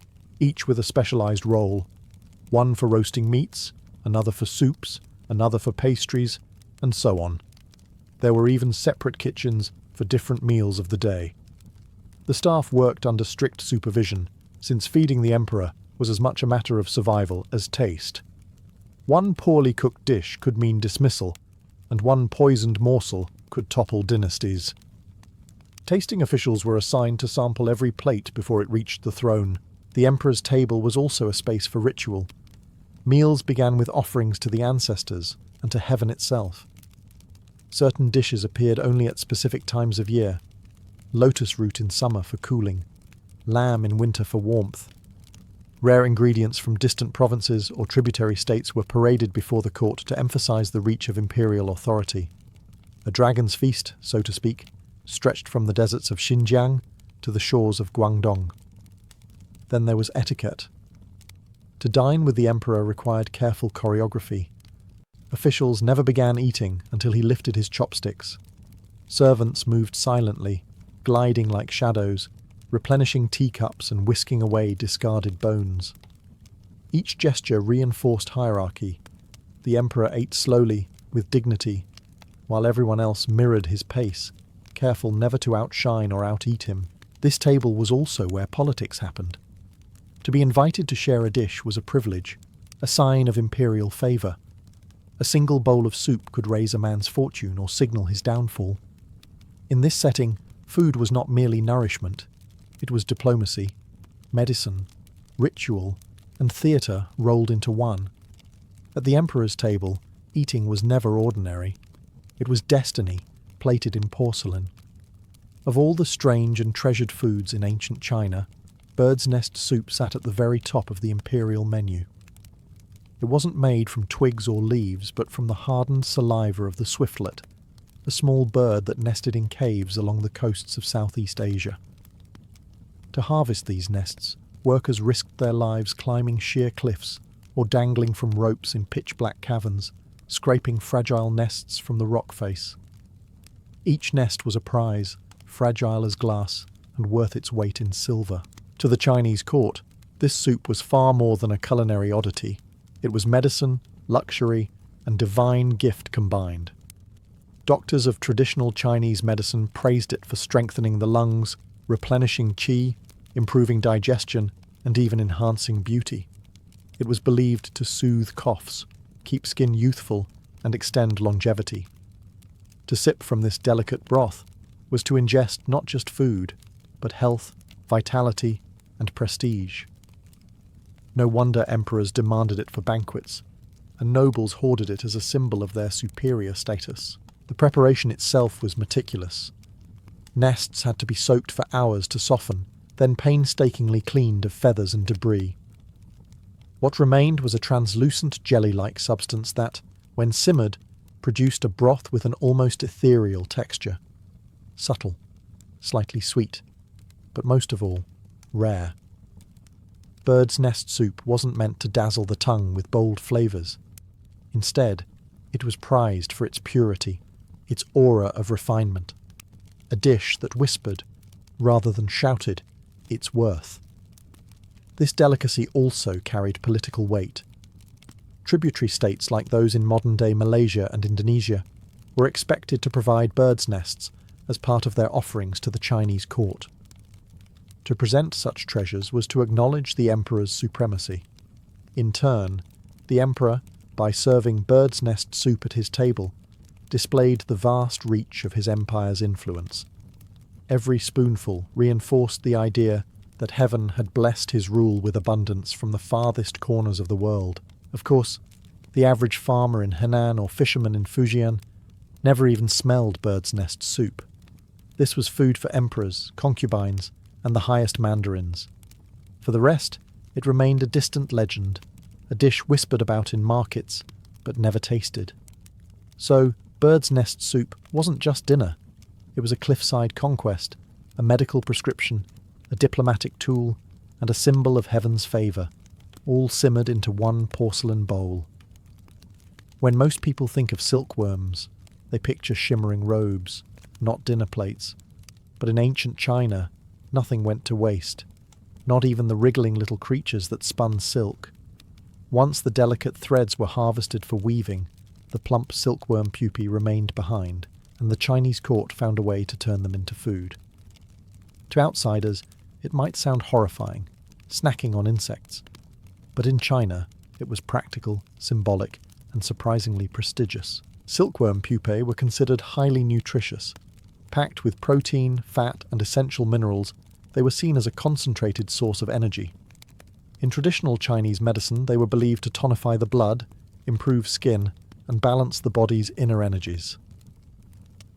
each with a specialized role, one for roasting meats, another for soups, another for pastries, and so on. There were even separate kitchens for different meals of the day. The staff worked under strict supervision, since feeding the emperor was as much a matter of survival as taste. One poorly cooked dish could mean dismissal, and one poisoned morsel could topple dynasties. Tasting officials were assigned to sample every plate before it reached the throne. The emperor's table was also a space for ritual. Meals began with offerings to the ancestors and to heaven itself. Certain dishes appeared only at specific times of year. Lotus root in summer for cooling, lamb in winter for warmth. Rare ingredients from distant provinces or tributary states were paraded before the court to emphasize the reach of imperial authority. A dragon's feast, so to speak, stretched from the deserts of Xinjiang to the shores of Guangdong. Then there was etiquette. To dine with the emperor required careful choreography. Officials never began eating until he lifted his chopsticks. Servants moved silently, gliding like shadows, replenishing teacups and whisking away discarded bones. Each gesture reinforced hierarchy. The emperor ate slowly, with dignity, while everyone else mirrored his pace, careful never to outshine or out-eat him. This table was also where politics happened. To be invited to share a dish was a privilege, a sign of imperial favour. A single bowl of soup could raise a man's fortune or signal his downfall. In this setting, food was not merely nourishment. It was diplomacy, medicine, ritual, and theatre rolled into one. At the emperor's table, eating was never ordinary. It was destiny, plated in porcelain. Of all the strange and treasured foods in ancient China, bird's nest soup sat at the very top of the imperial menu. It wasn't made from twigs or leaves, but from the hardened saliva of the swiftlet, a small bird that nested in caves along the coasts of Southeast Asia. To harvest these nests, workers risked their lives climbing sheer cliffs or dangling from ropes in pitch-black caverns, scraping fragile nests from the rock face. Each nest was a prize, fragile as glass and worth its weight in silver. To the Chinese court, this soup was far more than a culinary oddity. It was medicine, luxury, and divine gift combined. Doctors of traditional Chinese medicine praised it for strengthening the lungs, replenishing qi, improving digestion, and even enhancing beauty. It was believed to soothe coughs, keep skin youthful, and extend longevity. To sip from this delicate broth was to ingest not just food, but health, vitality, and prestige. No wonder emperors demanded it for banquets, and nobles hoarded it as a symbol of their superior status. The preparation itself was meticulous. Nests had to be soaked for hours to soften, then painstakingly cleaned of feathers and debris. What remained was a translucent jelly-like substance that, when simmered, produced a broth with an almost ethereal texture. Subtle, slightly sweet, but most of all, rare. Bird's nest soup wasn't meant to dazzle the tongue with bold flavours. Instead, it was prized for its purity, its aura of refinement. A dish that whispered, rather than shouted, its worth. This delicacy also carried political weight. Tributary states like those in modern-day Malaysia and Indonesia were expected to provide birds' nests as part of their offerings to the Chinese court. To present such treasures was to acknowledge the emperor's supremacy. In turn, the emperor, by serving bird's nest soup at his table, displayed the vast reach of his empire's influence. Every spoonful reinforced the idea that heaven had blessed his rule with abundance from the farthest corners of the world. Of course, the average farmer in Henan or fisherman in Fujian never even smelled bird's nest soup. This was food for emperors, concubines, and the highest mandarins. For the rest, it remained a distant legend, a dish whispered about in markets, but never tasted. So, bird's nest soup wasn't just dinner. It was a cliffside conquest, a medical prescription, a diplomatic tool, and a symbol of heaven's favour, all simmered into one porcelain bowl. When most people think of silkworms, they picture shimmering robes, not dinner plates. But in ancient China, nothing went to waste, not even the wriggling little creatures that spun silk. Once the delicate threads were harvested for weaving, the plump silkworm pupae remained behind, and the Chinese court found a way to turn them into food. To outsiders, it might sound horrifying, snacking on insects. But in China, it was practical, symbolic, and surprisingly prestigious. Silkworm pupae were considered highly nutritious. Packed with protein, fat, and essential minerals, they were seen as a concentrated source of energy. In traditional Chinese medicine, they were believed to tonify the blood, improve skin, and balance the body's inner energies.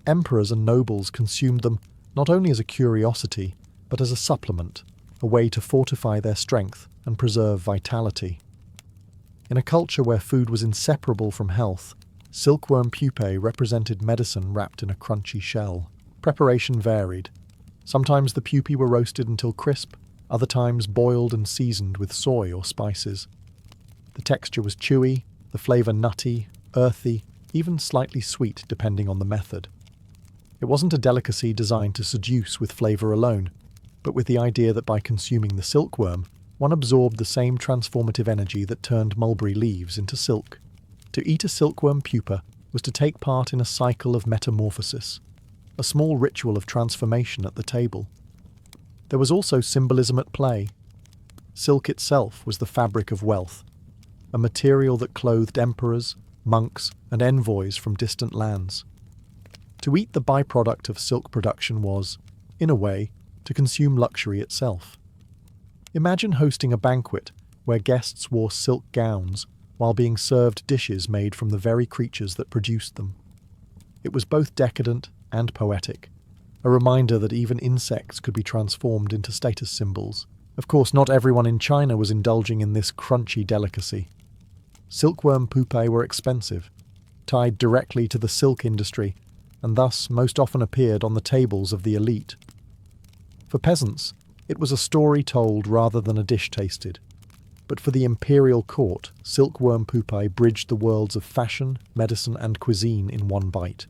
Emperors and nobles consumed them not only as a curiosity, but as a supplement, a way to fortify their strength and preserve vitality. In a culture where food was inseparable from health, silkworm pupae represented medicine wrapped in a crunchy shell. Preparation varied. Sometimes the pupae were roasted until crisp, other times boiled and seasoned with soy or spices. The texture was chewy, the flavour nutty, earthy, even slightly sweet depending on the method. It wasn't a delicacy designed to seduce with flavour alone, but with the idea that by consuming the silkworm, one absorbed the same transformative energy that turned mulberry leaves into silk. To eat a silkworm pupa was to take part in a cycle of metamorphosis, a small ritual of transformation at the table. There was also symbolism at play. Silk itself was the fabric of wealth, a material that clothed emperors, monks, and envoys from distant lands. To eat the byproduct of silk production was, in a way, to consume luxury itself. Imagine hosting a banquet where guests wore silk gowns while being served dishes made from the very creatures that produced them. It was both decadent and poetic, a reminder that even insects could be transformed into status symbols. Of course, not everyone in China was indulging in this crunchy delicacy. Silkworm pupae were expensive, tied directly to the silk industry, and thus most often appeared on the tables of the elite. For peasants, it was a story told rather than a dish tasted. But for the imperial court, silkworm pupae bridged the worlds of fashion, medicine, and cuisine in one bite.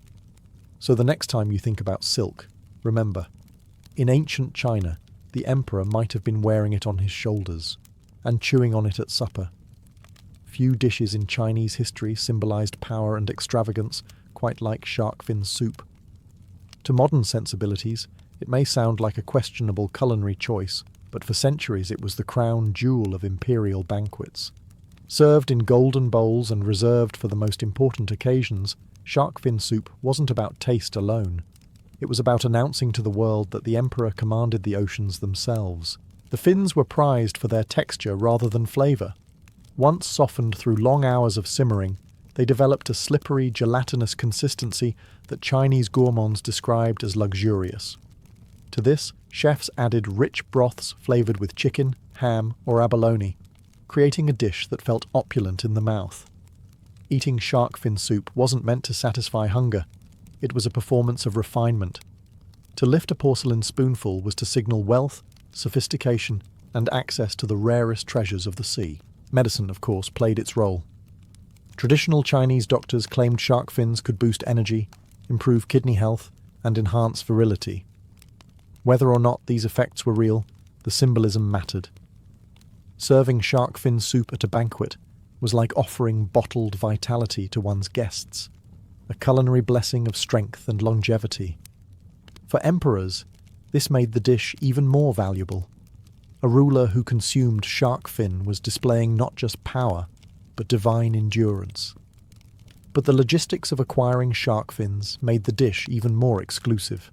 So the next time you think about silk, remember, in ancient China, the emperor might have been wearing it on his shoulders and chewing on it at supper. Few dishes in Chinese history symbolized power and extravagance quite like shark fin soup. To modern sensibilities, it may sound like a questionable culinary choice, but for centuries it was the crown jewel of imperial banquets. Served in golden bowls and reserved for the most important occasions, shark fin soup wasn't about taste alone. It was about announcing to the world that the emperor commanded the oceans themselves. The fins were prized for their texture rather than flavour. Once softened through long hours of simmering, they developed a slippery, gelatinous consistency that Chinese gourmands described as luxurious. To this, chefs added rich broths flavoured with chicken, ham, or abalone, creating a dish that felt opulent in the mouth. Eating shark fin soup wasn't meant to satisfy hunger. It was a performance of refinement. To lift a porcelain spoonful was to signal wealth, sophistication, and access to the rarest treasures of the sea. Medicine, of course, played its role. Traditional Chinese doctors claimed shark fins could boost energy, improve kidney health, and enhance virility. Whether or not these effects were real, the symbolism mattered. Serving shark fin soup at a banquet was like offering bottled vitality to one's guests, a culinary blessing of strength and longevity. For emperors, this made the dish even more valuable. A ruler who consumed shark fin was displaying not just power, but divine endurance. But the logistics of acquiring shark fins made the dish even more exclusive.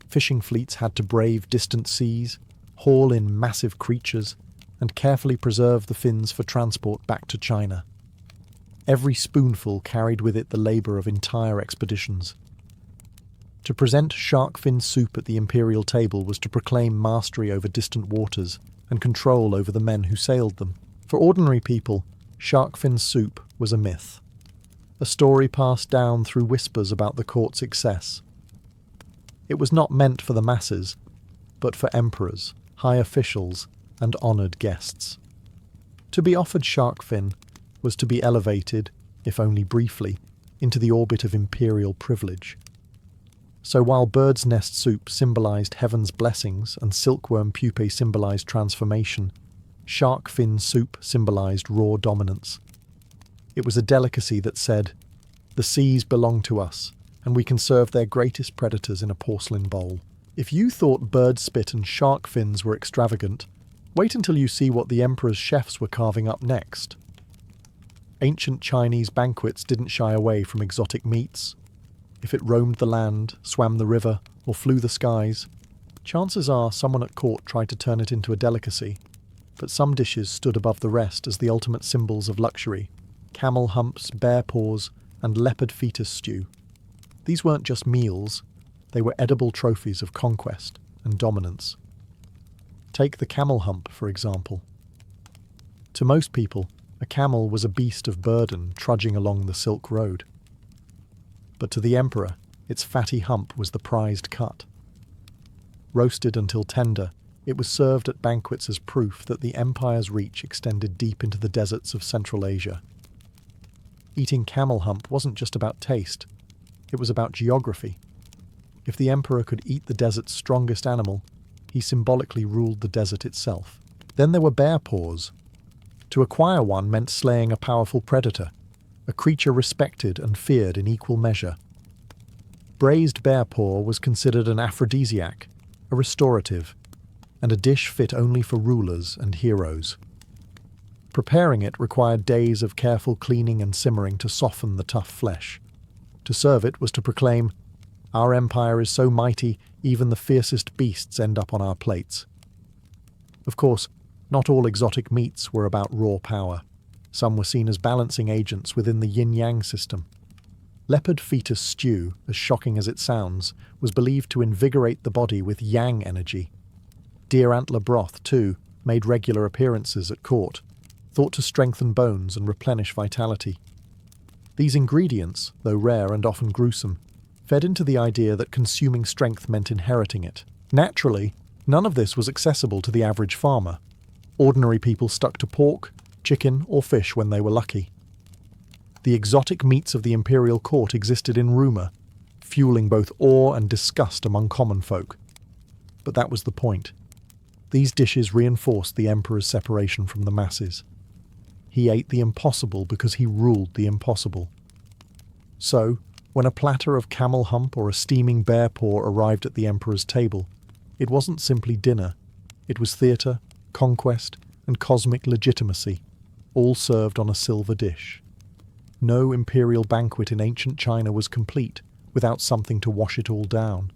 Fishing fleets had to brave distant seas, haul in massive creatures, and carefully preserve the fins for transport back to China. Every spoonful carried with it the labour of entire expeditions. To present shark fin soup at the imperial table was to proclaim mastery over distant waters and control over the men who sailed them. For ordinary people, shark fin soup was a myth, a story passed down through whispers about the court's excess. It was not meant for the masses, but for emperors, high officials, and honoured guests. To be offered shark fin was to be elevated, if only briefly, into the orbit of imperial privilege. So while bird's nest soup symbolised heaven's blessings and silkworm pupae symbolised transformation, shark fin soup symbolised raw dominance. It was a delicacy that said, "The seas belong to us, and we can serve their greatest predators in a porcelain bowl." If you thought bird spit and shark fins were extravagant, wait until you see what the emperor's chefs were carving up next. Ancient Chinese banquets didn't shy away from exotic meats. If it roamed the land, swam the river, or flew the skies, chances are someone at court tried to turn it into a delicacy. But some dishes stood above the rest as the ultimate symbols of luxury: camel humps, bear paws, and leopard fetus stew. These weren't just meals, they were edible trophies of conquest and dominance. Take the camel hump, for example. To most people, a camel was a beast of burden trudging along the Silk Road. But to the emperor, its fatty hump was the prized cut. Roasted until tender, it was served at banquets as proof that the empire's reach extended deep into the deserts of Central Asia. Eating camel hump wasn't just about taste, it was about geography. If the emperor could eat the desert's strongest animal, he symbolically ruled the desert itself. Then there were bear paws. To acquire one meant slaying a powerful predator, a creature respected and feared in equal measure. Braised bear paw was considered an aphrodisiac, a restorative, and a dish fit only for rulers and heroes. Preparing it required days of careful cleaning and simmering to soften the tough flesh. To serve it was to proclaim, "Our empire is so mighty, even the fiercest beasts end up on our plates." Of course, not all exotic meats were about raw power. Some were seen as balancing agents within the yin-yang system. Leopard fetus stew, as shocking as it sounds, was believed to invigorate the body with yang energy. Deer antler broth, too, made regular appearances at court, thought to strengthen bones and replenish vitality. These ingredients, though rare and often gruesome, fed into the idea that consuming strength meant inheriting it. Naturally, none of this was accessible to the average farmer. Ordinary people stuck to pork, chicken, or fish when they were lucky. The exotic meats of the imperial court existed in rumour, fueling both awe and disgust among common folk. But that was the point. These dishes reinforced the emperor's separation from the masses. He ate the impossible because he ruled the impossible. So, when a platter of camel hump or a steaming bear paw arrived at the emperor's table, it wasn't simply dinner. It was theatre, conquest, and cosmic legitimacy, all served on a silver dish. No imperial banquet in ancient China was complete without something to wash it all down.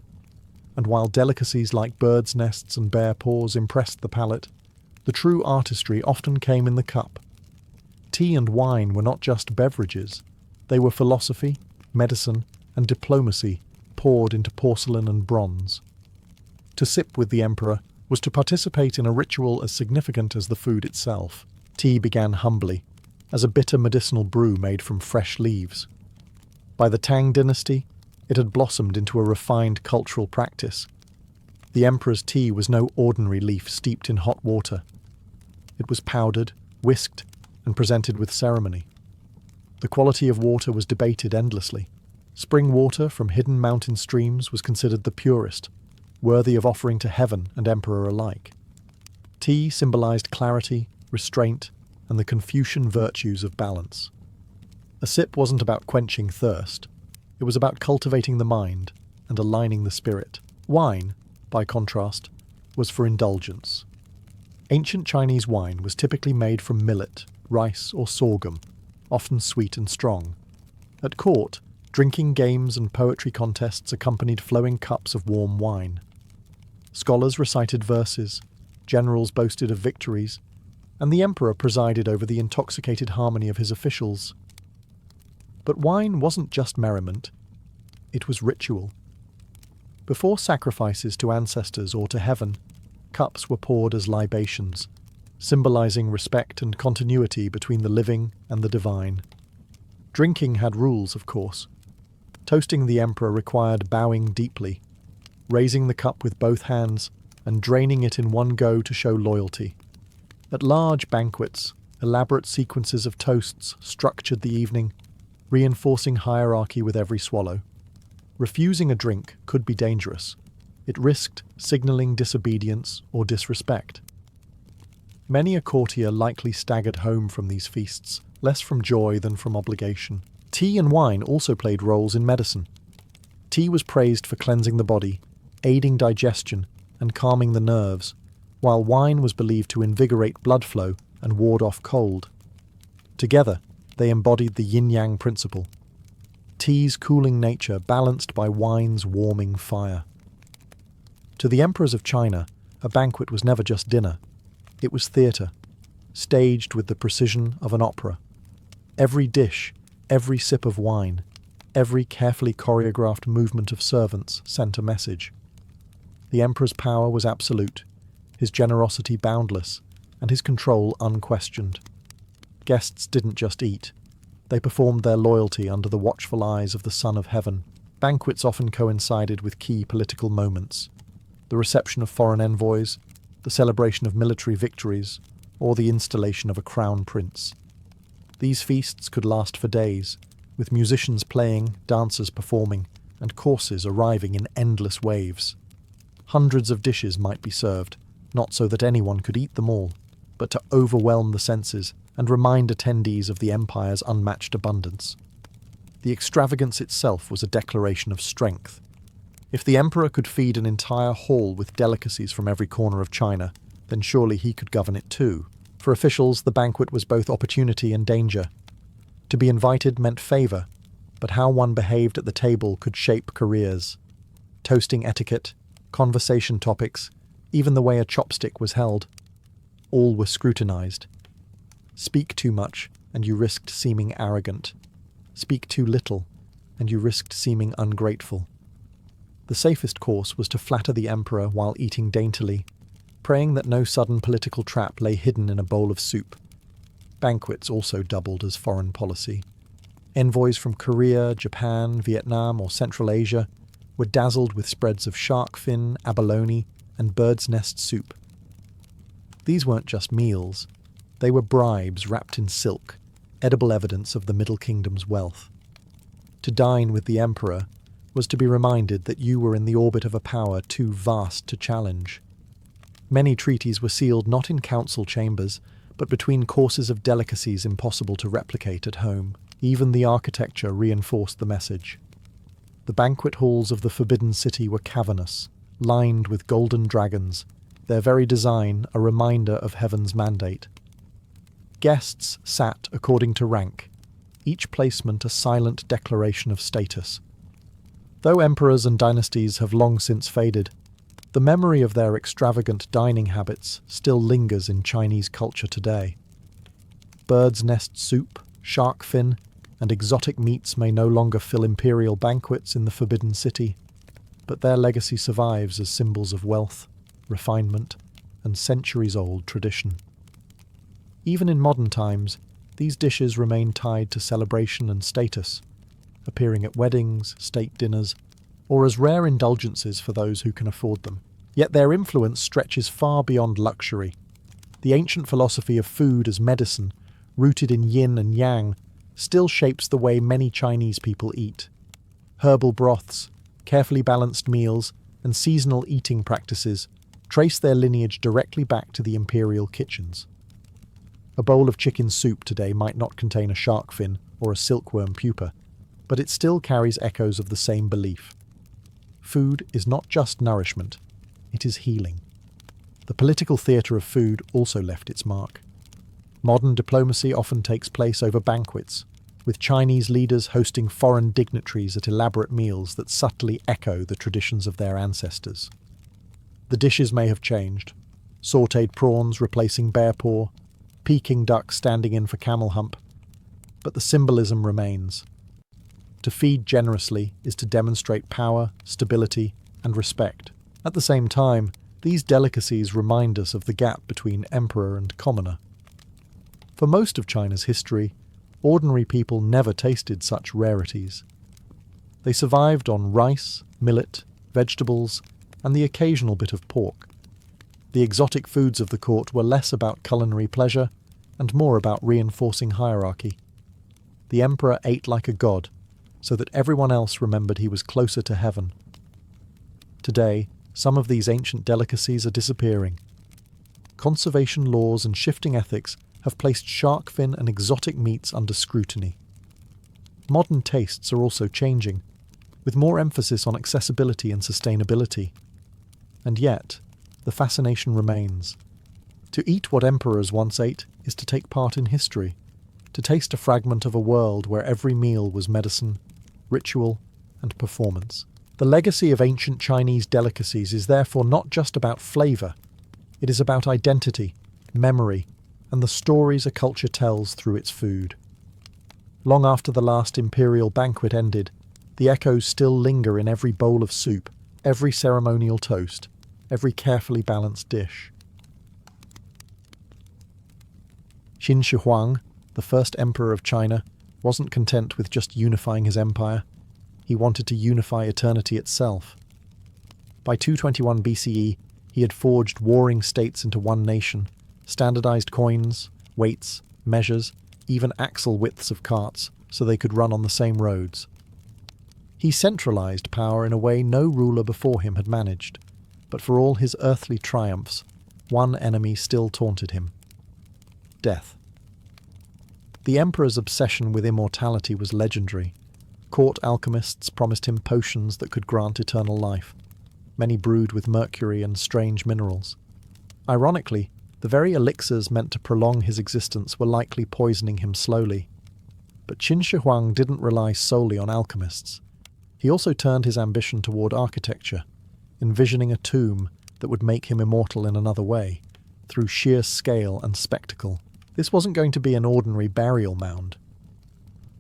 And while delicacies like birds' nests and bear paws impressed the palate, the true artistry often came in the cup. Tea and wine were not just beverages. They were philosophy, medicine, and diplomacy poured into porcelain and bronze. To sip with the emperor was to participate in a ritual as significant as the food itself. Tea began humbly, as a bitter medicinal brew made from fresh leaves. By the Tang dynasty, it had blossomed into a refined cultural practice. The emperor's tea was no ordinary leaf steeped in hot water. It was powdered, whisked, and presented with ceremony. The quality of water was debated endlessly. Spring water from hidden mountain streams was considered the purest, worthy of offering to heaven and emperor alike. Tea symbolized clarity, restraint, and the Confucian virtues of balance. A sip wasn't about quenching thirst. It was about cultivating the mind and aligning the spirit. Wine, by contrast, was for indulgence. Ancient Chinese wine was typically made from millet, rice, or sorghum, often sweet and strong. At court, drinking games and poetry contests accompanied flowing cups of warm wine. Scholars recited verses, generals boasted of victories, and the emperor presided over the intoxicated harmony of his officials. But wine wasn't just merriment, it was ritual. Before sacrifices to ancestors or to heaven, cups were poured as libations, symbolizing respect and continuity between the living and the divine. Drinking had rules, of course. Toasting the emperor required bowing deeply, raising the cup with both hands, and draining it in one go to show loyalty. At large banquets, elaborate sequences of toasts structured the evening, reinforcing hierarchy with every swallow. Refusing a drink could be dangerous. It risked signalling disobedience or disrespect. Many a courtier likely staggered home from these feasts, less from joy than from obligation. Tea and wine also played roles in medicine. Tea was praised for cleansing the body, aiding digestion, and calming the nerves, while wine was believed to invigorate blood flow and ward off cold. Together, they embodied the yin-yang principle. Tea's cooling nature balanced by wine's warming fire. To the emperors of China, a banquet was never just dinner. It was theatre, staged with the precision of an opera. Every dish, every sip of wine, every carefully choreographed movement of servants sent a message. The emperor's power was absolute, his generosity boundless, and his control unquestioned. Guests didn't just eat. They performed their loyalty under the watchful eyes of the Son of Heaven. Banquets often coincided with key political moments. The reception of foreign envoys, the celebration of military victories, or the installation of a crown prince. These feasts could last for days, with musicians playing, dancers performing, and courses arriving in endless waves. Hundreds of dishes might be served, not so that anyone could eat them all, but to overwhelm the senses and remind attendees of the empire's unmatched abundance. The extravagance itself was a declaration of strength. If the emperor could feed an entire hall with delicacies from every corner of China, then surely he could govern it too. For officials, the banquet was both opportunity and danger. To be invited meant favour, but how one behaved at the table could shape careers. Toasting etiquette, conversation topics, even the way a chopstick was held. All were scrutinised. Speak too much, and you risked seeming arrogant. Speak too little, and you risked seeming ungrateful. The safest course was to flatter the emperor while eating daintily, praying that no sudden political trap lay hidden in a bowl of soup. Banquets also doubled as foreign policy. Envoys from Korea, Japan, Vietnam, or Central Asia were dazzled with spreads of shark fin, abalone, and bird's nest soup. These weren't just meals, they were bribes wrapped in silk, edible evidence of the Middle Kingdom's wealth. To dine with the emperor was to be reminded that you were in the orbit of a power too vast to challenge. Many treaties were sealed not in council chambers, but between courses of delicacies impossible to replicate at home. Even the architecture reinforced the message. The banquet halls of the Forbidden City were cavernous, lined with golden dragons, their very design a reminder of heaven's mandate. Guests sat according to rank, each placement a silent declaration of status. Though emperors and dynasties have long since faded, the memory of their extravagant dining habits still lingers in Chinese culture today. Bird's nest soup, shark fin, and exotic meats may no longer fill imperial banquets in the Forbidden City, but their legacy survives as symbols of wealth, refinement, and centuries-old tradition. Even in modern times, these dishes remain tied to celebration and status, appearing at weddings, state dinners, or as rare indulgences for those who can afford them. Yet their influence stretches far beyond luxury. The ancient philosophy of food as medicine, rooted in yin and yang, still shapes the way many Chinese people eat. Herbal broths, carefully balanced meals, and seasonal eating practices trace their lineage directly back to the imperial kitchens. A bowl of chicken soup today might not contain a shark fin or a silkworm pupa, but it still carries echoes of the same belief. Food is not just nourishment, it is healing. The political theatre of food also left its mark. Modern diplomacy often takes place over banquets, with Chinese leaders hosting foreign dignitaries at elaborate meals that subtly echo the traditions of their ancestors. The dishes may have changed, sautéed prawns replacing bear paw, Peking duck standing in for camel hump, but the symbolism remains. To feed generously is to demonstrate power, stability, and respect. At the same time, these delicacies remind us of the gap between emperor and commoner. For most of China's history, ordinary people never tasted such rarities. They survived on rice, millet, vegetables, and the occasional bit of pork. The exotic foods of the court were less about culinary pleasure and more about reinforcing hierarchy. The emperor ate like a god, so that everyone else remembered he was closer to heaven. Today, some of these ancient delicacies are disappearing. Conservation laws and shifting ethics have placed shark fin and exotic meats under scrutiny. Modern tastes are also changing, with more emphasis on accessibility and sustainability. And yet, the fascination remains. To eat what emperors once ate is to take part in history, to taste a fragment of a world where every meal was medicine, ritual, and performance. The legacy of ancient Chinese delicacies is therefore not just about flavour, it is about identity, memory, and the stories a culture tells through its food. Long after the last imperial banquet ended, the echoes still linger in every bowl of soup, every ceremonial toast, every carefully balanced dish. Qin Shi Huang, the first emperor of China, wasn't content with just unifying his empire. He wanted to unify eternity itself. By 221 BCE, he had forged warring states into one nation, standardized coins, weights, measures, even axle widths of carts, so they could run on the same roads. He centralized power in a way no ruler before him had managed, but for all his earthly triumphs, one enemy still taunted him: death. The emperor's obsession with immortality was legendary. Court alchemists promised him potions that could grant eternal life, many brewed with mercury and strange minerals. Ironically, the very elixirs meant to prolong his existence were likely poisoning him slowly. But Qin Shi Huang didn't rely solely on alchemists. He also turned his ambition toward architecture, envisioning a tomb that would make him immortal in another way, through sheer scale and spectacle. This wasn't going to be an ordinary burial mound.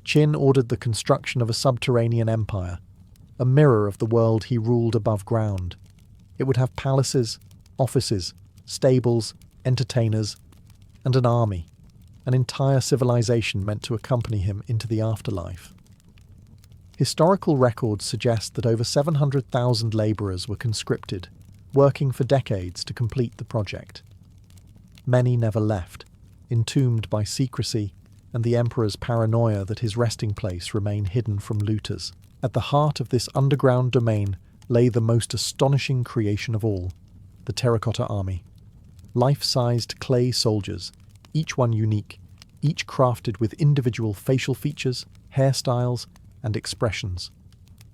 Qin ordered the construction of a subterranean empire, a mirror of the world he ruled above ground. It would have palaces, offices, stables, entertainers, and an army, an entire civilization meant to accompany him into the afterlife. Historical records suggest that over 700,000 labourers were conscripted, working for decades to complete the project. Many never left, entombed by secrecy and the emperor's paranoia that his resting place remained hidden from looters. At the heart of this underground domain lay the most astonishing creation of all, the Terracotta army. Life-sized clay soldiers, each one unique, each crafted with individual facial features, hairstyles, and expressions.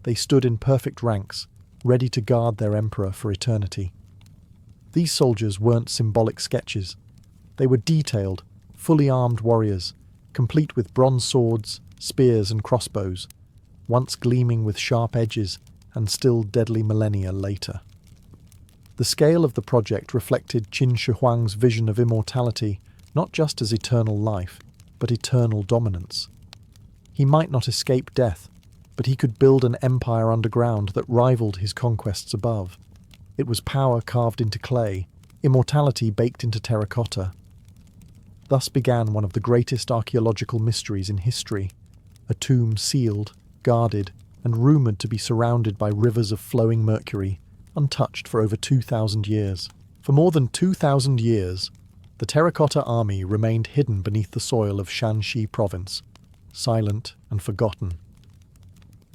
They stood in perfect ranks, ready to guard their emperor for eternity. These soldiers weren't symbolic sketches. They were detailed, fully armed warriors, complete with bronze swords, spears and crossbows, once gleaming with sharp edges and still deadly millennia later. The scale of the project reflected Qin Shi Huang's vision of immortality not just as eternal life, but eternal dominance. He might not escape death, but he could build an empire underground that rivaled his conquests above. It was power carved into clay, immortality baked into terracotta. Thus began one of the greatest archaeological mysteries in history, a tomb sealed, guarded, and rumoured to be surrounded by rivers of flowing mercury, untouched for over 2,000 years. For more than 2,000 years, the Terracotta army remained hidden beneath the soil of Shanxi province, silent and forgotten.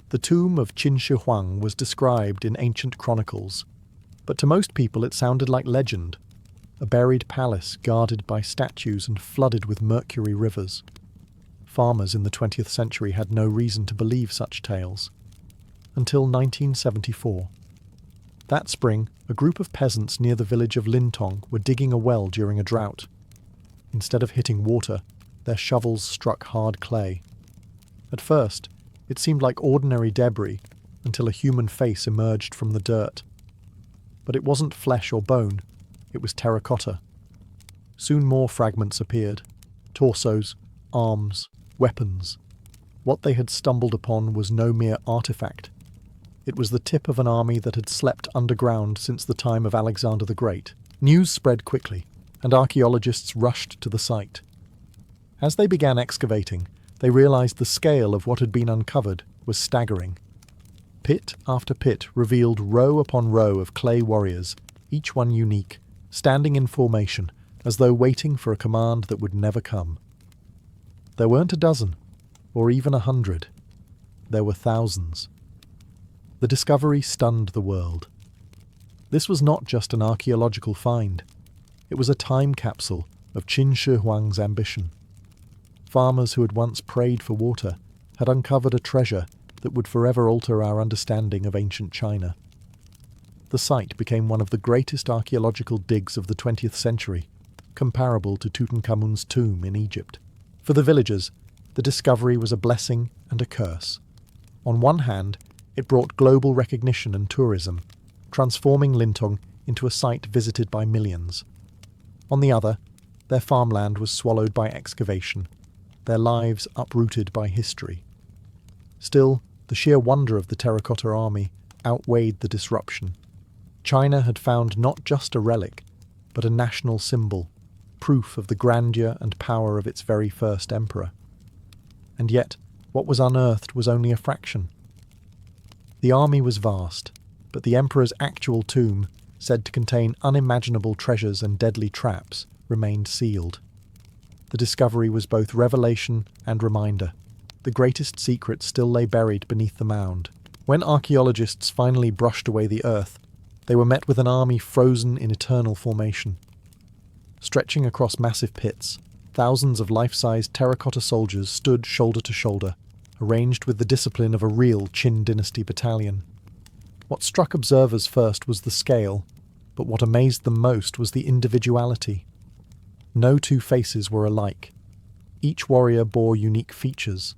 The tomb of Qin Shi Huang was described in ancient chronicles, but to most people it sounded like legend, a buried palace guarded by statues and flooded with mercury rivers. Farmers in the 20th century had no reason to believe such tales. Until 1974. That spring, a group of peasants near the village of Lintong were digging a well during a drought. Instead of hitting water, their shovels struck hard clay. At first, it seemed like ordinary debris until a human face emerged from the dirt. But it wasn't flesh or bone, it was terracotta. Soon more fragments appeared: torsos, arms, weapons. What they had stumbled upon was no mere artifact. It was the tip of an army that had slept underground since the time of Alexander the Great. News spread quickly, and archaeologists rushed to the site. As they began excavating, they realized the scale of what had been uncovered was staggering. Pit after pit revealed row upon row of clay warriors, each one unique, standing in formation, as though waiting for a command that would never come. There weren't a dozen, or even 100. There were thousands. The discovery stunned the world. This was not just an archaeological find. It was a time capsule of Qin Shi Huang's ambition. Farmers who had once prayed for water had uncovered a treasure that would forever alter our understanding of ancient China. The site became one of the greatest archaeological digs of the 20th century, comparable to Tutankhamun's tomb in Egypt. For the villagers, the discovery was a blessing and a curse. On one hand, it brought global recognition and tourism, transforming Lintong into a site visited by millions. On the other, their farmland was swallowed by excavation, their lives uprooted by history. Still, the sheer wonder of the Terracotta army outweighed the disruption. China had found not just a relic, but a national symbol, proof of the grandeur and power of its very first emperor. And yet, what was unearthed was only a fraction. The army was vast, but the emperor's actual tomb, said to contain unimaginable treasures and deadly traps, remained sealed. The discovery was both revelation and reminder. The greatest secret still lay buried beneath the mound, When archaeologists finally brushed away the earth, they were met with an army frozen in eternal formation. Stretching across massive pits, thousands of life-sized terracotta soldiers stood shoulder to shoulder, arranged with the discipline of a real Qin dynasty battalion. What struck observers first was the scale, but what amazed them most was the individuality. No two faces were alike. Each warrior bore unique features.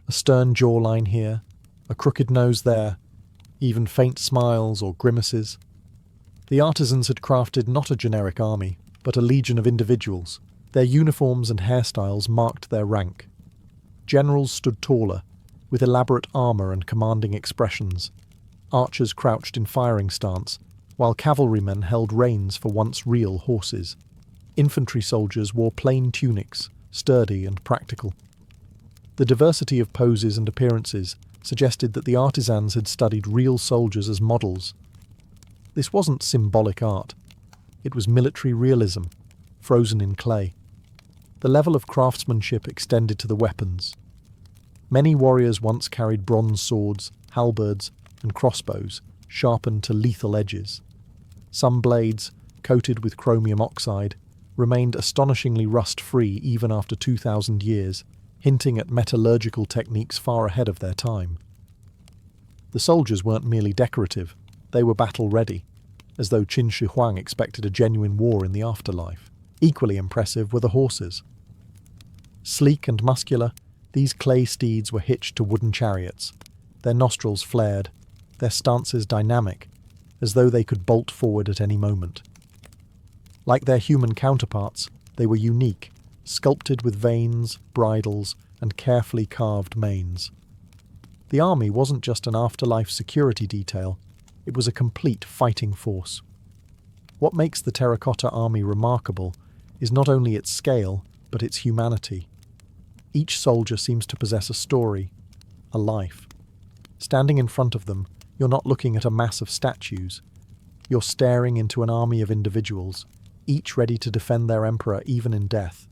A stern jawline here, a crooked nose there, even faint smiles or grimaces. The artisans had crafted not a generic army, but a legion of individuals. Their uniforms and hairstyles marked their rank. Generals stood taller, with elaborate armour and commanding expressions. Archers crouched in firing stance, while cavalrymen held reins for once real horses. Infantry soldiers wore plain tunics, sturdy and practical. The diversity of poses and appearances suggested that the artisans had studied real soldiers as models. This wasn't symbolic art. It was military realism, frozen in clay. The level of craftsmanship extended to the weapons. Many warriors once carried bronze swords, halberds, and crossbows, sharpened to lethal edges. Some blades, coated with chromium oxide, remained astonishingly rust-free even after 2,000 years, hinting at metallurgical techniques far ahead of their time. The soldiers weren't merely decorative, they were battle-ready, as though Qin Shi Huang expected a genuine war in the afterlife. Equally impressive were the horses. Sleek and muscular, these clay steeds were hitched to wooden chariots, their nostrils flared, their stances dynamic, as though they could bolt forward at any moment. Like their human counterparts, they were unique, sculpted with veins, bridles, and carefully carved manes. The army wasn't just an afterlife security detail, it was a complete fighting force. What makes the Terracotta army remarkable is not only its scale, but its humanity. Each soldier seems to possess a story, a life. Standing in front of them, you're not looking at a mass of statues. You're staring into an army of individuals, each ready to defend their emperor even in death.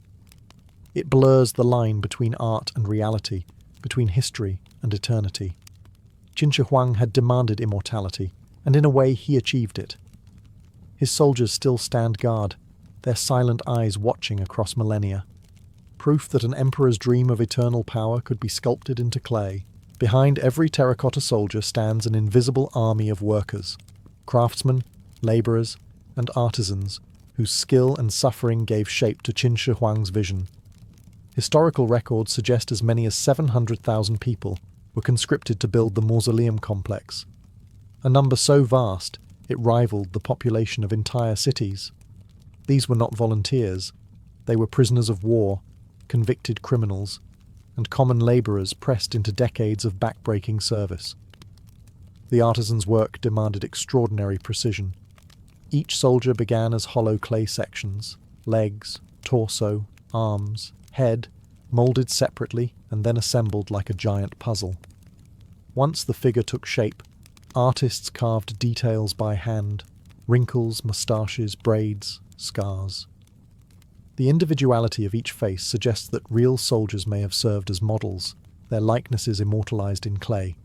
It blurs the line between art and reality, between history and eternity. Qin Shi Huang had demanded immortality, and in a way he achieved it. His soldiers still stand guard, their silent eyes watching across millennia. Proof that an emperor's dream of eternal power could be sculpted into clay. Behind every terracotta soldier stands an invisible army of workers, craftsmen, labourers, and artisans, whose skill and suffering gave shape to Qin Shi Huang's vision. Historical records suggest as many as 700,000 people were conscripted to build the mausoleum complex, a number so vast it rivaled the population of entire cities. These were not volunteers, they were prisoners of war, convicted criminals, and common labourers pressed into decades of back-breaking service. The artisan's work demanded extraordinary precision. Each soldier began as hollow clay sections, legs, torso, arms, head, moulded separately and then assembled like a giant puzzle. Once the figure took shape, artists carved details by hand, wrinkles, moustaches, braids, scars. The individuality of each face suggests that real soldiers may have served as models, their likenesses immortalized in clay.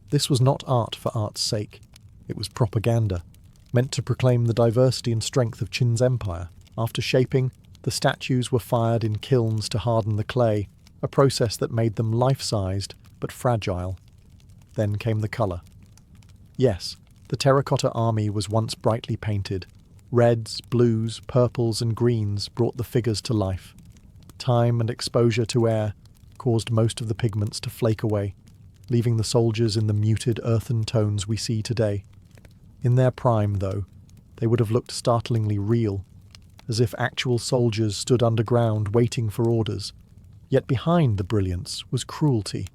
This was not art for art's sake. It was propaganda, meant to proclaim the diversity and strength of Qin's empire. After shaping, the statues were fired in kilns to harden the clay, a process that made them life-sized but fragile. Then came the colour. Yes, the terracotta army was once brightly painted. Reds, blues, purples and greens brought the figures to life. Time and exposure to air caused most of the pigments to flake away, leaving the soldiers in the muted earthen tones we see today. In their prime, though, they would have looked startlingly real, as if actual soldiers stood underground waiting for orders. Yet behind the brilliance was cruelty.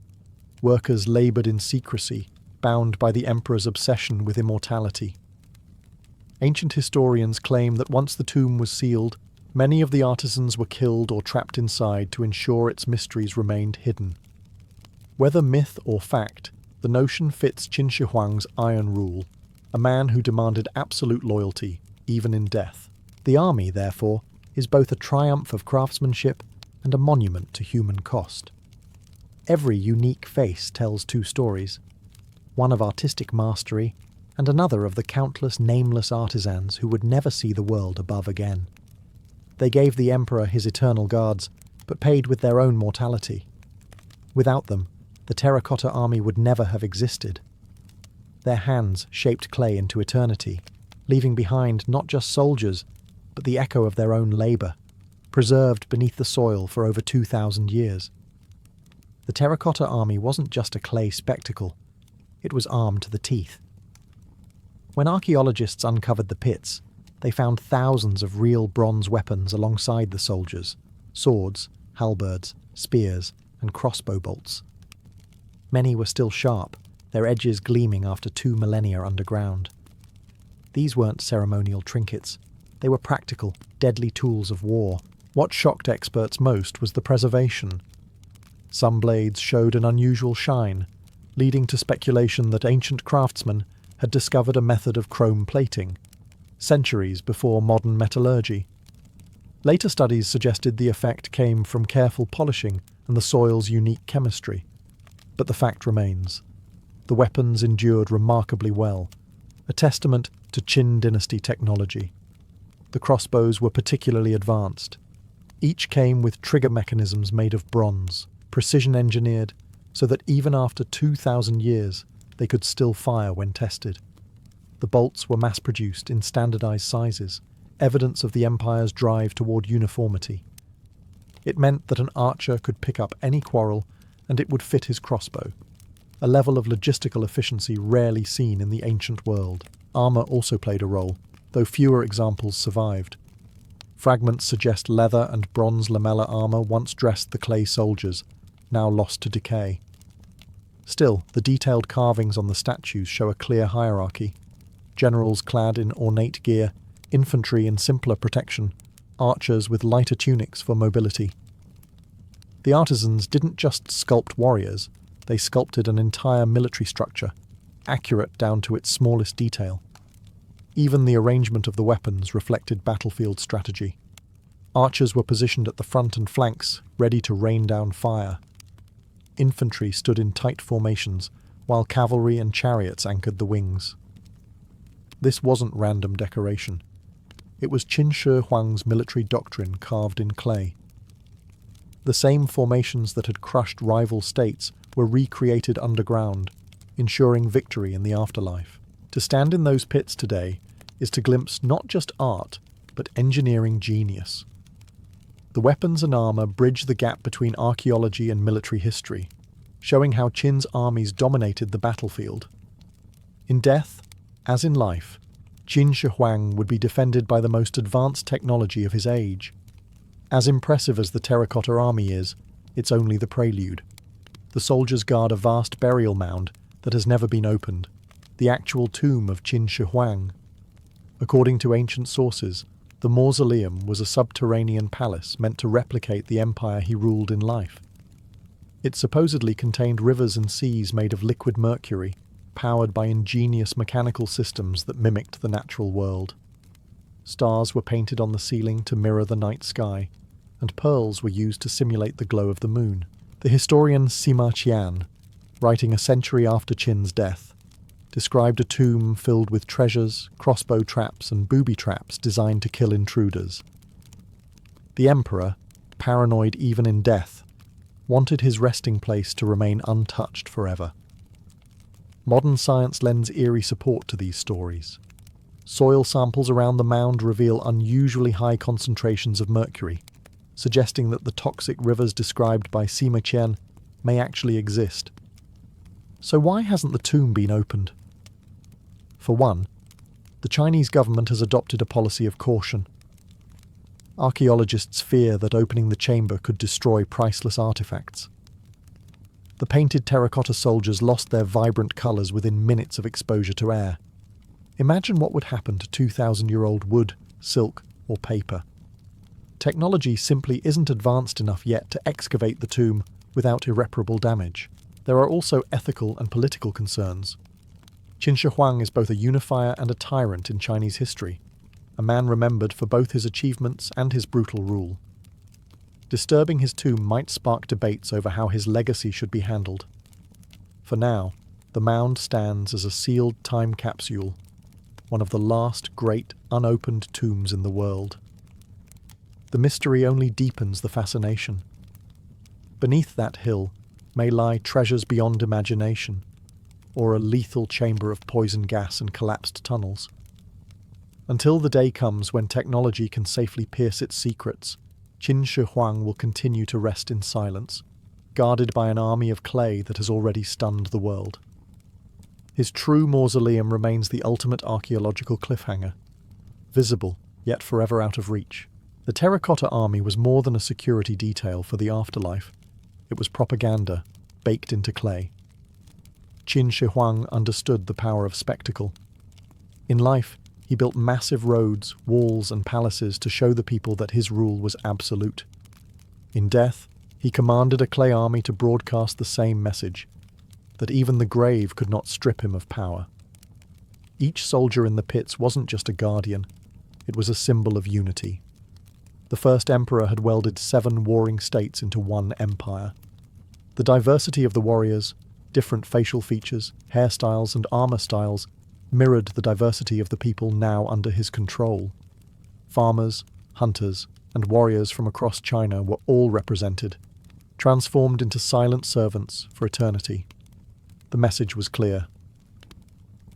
Workers laboured in secrecy, bound by the emperor's obsession with immortality. Ancient historians claim that once the tomb was sealed, many of the artisans were killed or trapped inside to ensure its mysteries remained hidden. Whether myth or fact, the notion fits Qin Shi Huang's iron rule, a man who demanded absolute loyalty, even in death. The army, therefore, is both a triumph of craftsmanship and a monument to human cost. Every unique face tells two stories. one of artistic mastery, and another of the countless nameless artisans who would never see the world above again. They gave the emperor his eternal guards, but paid with their own mortality. Without them, the terracotta army would never have existed. Their hands shaped clay into eternity, leaving behind not just soldiers, but the echo of their own labour, preserved beneath the soil for over 2,000 years. The terracotta army wasn't just a clay spectacle, it was armed to the teeth. When archaeologists uncovered the pits, they found thousands of real bronze weapons alongside the soldiers: swords, halberds, spears, and crossbow bolts. Many were still sharp, their edges gleaming after 2 millennia underground. These weren't ceremonial trinkets, they were practical, deadly tools of war. What shocked experts most was the preservation. Some blades showed an unusual shine, leading to speculation that ancient craftsmen had discovered a method of chrome plating, centuries before modern metallurgy. Later studies suggested the effect came from careful polishing and the soil's unique chemistry. But the fact remains. The weapons endured remarkably well, a testament to Qin dynasty technology. The crossbows were particularly advanced. Each came with trigger mechanisms made of bronze, precision-engineered, so that even after 2,000 years, they could still fire when tested. The bolts were mass-produced in standardized sizes, evidence of the Empire's drive toward uniformity. It meant that an archer could pick up any quarrel and it would fit his crossbow, a level of logistical efficiency rarely seen in the ancient world. Armour also played a role, though fewer examples survived. Fragments suggest leather and bronze lamella armour once dressed the clay soldiers, now lost to decay. Still, the detailed carvings on the statues show a clear hierarchy. Generals clad in ornate gear, infantry in simpler protection, archers with lighter tunics for mobility. The artisans didn't just sculpt warriors, they sculpted an entire military structure, accurate down to its smallest detail. Even the arrangement of the weapons reflected battlefield strategy. Archers were positioned at the front and flanks, ready to rain down fire. Infantry stood in tight formations, while cavalry and chariots anchored the wings. This wasn't random decoration. It was Qin Shi Huang's military doctrine carved in clay. The same formations that had crushed rival states were recreated underground, ensuring victory in the afterlife. To stand in those pits today is to glimpse not just art, but engineering genius. The weapons and armour bridge the gap between archaeology and military history, showing how Qin's armies dominated the battlefield. In death, as in life, Qin Shi Huang would be defended by the most advanced technology of his age. As impressive as the terracotta army is, it's only the prelude. The soldiers guard a vast burial mound that has never been opened, the actual tomb of Qin Shi Huang. According to ancient sources, the mausoleum was a subterranean palace meant to replicate the empire he ruled in life. It supposedly contained rivers and seas made of liquid mercury, powered by ingenious mechanical systems that mimicked the natural world. Stars were painted on the ceiling to mirror the night sky, and pearls were used to simulate the glow of the moon. The historian Sima Qian, writing a century after Qin's death, described a tomb filled with treasures, crossbow traps, and booby traps designed to kill intruders. The emperor, paranoid even in death, wanted his resting place to remain untouched forever. Modern science lends eerie support to these stories. Soil samples around the mound reveal unusually high concentrations of mercury, suggesting that the toxic rivers described by Sima Qian may actually exist. So why hasn't the tomb been opened? For one, the Chinese government has adopted a policy of caution. Archaeologists fear that opening the chamber could destroy priceless artifacts. The painted terracotta soldiers lost their vibrant colours within minutes of exposure to air. Imagine what would happen to 2,000-year-old wood, silk, or paper. Technology simply isn't advanced enough yet to excavate the tomb without irreparable damage. There are also ethical and political concerns. Qin Shi Huang is both a unifier and a tyrant in Chinese history, a man remembered for both his achievements and his brutal rule. Disturbing his tomb might spark debates over how his legacy should be handled. For now, the mound stands as a sealed time capsule, one of the last great unopened tombs in the world. The mystery only deepens the fascination. Beneath that hill may lie treasures beyond imagination, or a lethal chamber of poison gas and collapsed tunnels. Until the day comes when technology can safely pierce its secrets, Qin Shi Huang will continue to rest in silence, guarded by an army of clay that has already stunned the world. His true mausoleum remains the ultimate archaeological cliffhanger, visible, yet forever out of reach. The Terracotta army was more than a security detail for the afterlife. It was propaganda, baked into clay. Qin Shi Huang understood the power of spectacle. In life, he built massive roads, walls, and palaces to show the people that his rule was absolute. In death, he commanded a clay army to broadcast the same message, that even the grave could not strip him of power. Each soldier in the pits wasn't just a guardian, it was a symbol of unity. The first emperor had welded 7 warring states into one empire. The diversity of the warriors, different facial features, hairstyles, and armor styles mirrored the diversity of the people now under his control. Farmers, hunters, and warriors from across China were all represented, transformed into silent servants for eternity. The message was clear.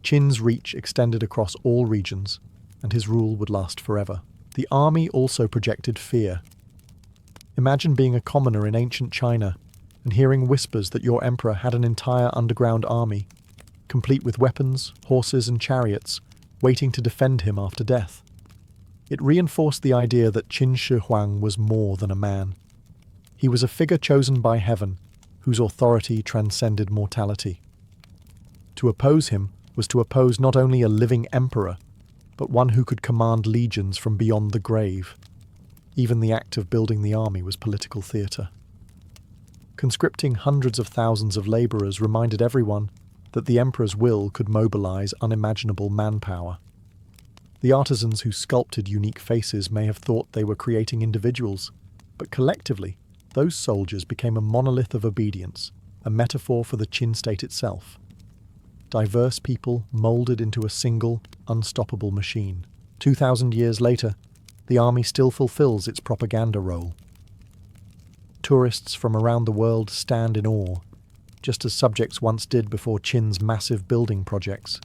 Qin's reach extended across all regions, and his rule would last forever. The army also projected fear. Imagine being a commoner in ancient China and hearing whispers that your emperor had an entire underground army, complete with weapons, horses, and chariots, waiting to defend him after death. It reinforced the idea that Qin Shi Huang was more than a man. He was a figure chosen by heaven, whose authority transcended mortality. To oppose him was to oppose not only a living emperor, but one who could command legions from beyond the grave. Even the act of building the army was political theatre. Conscripting hundreds of thousands of labourers reminded everyone that the emperor's will could mobilise unimaginable manpower. The artisans who sculpted unique faces may have thought they were creating individuals, but collectively, those soldiers became a monolith of obedience, a metaphor for the Qin state itself. Diverse people moulded into a single, unstoppable machine. 2,000 years later, the army still fulfills its propaganda role. Tourists from around the world stand in awe, just as subjects once did before Qin's massive building projects.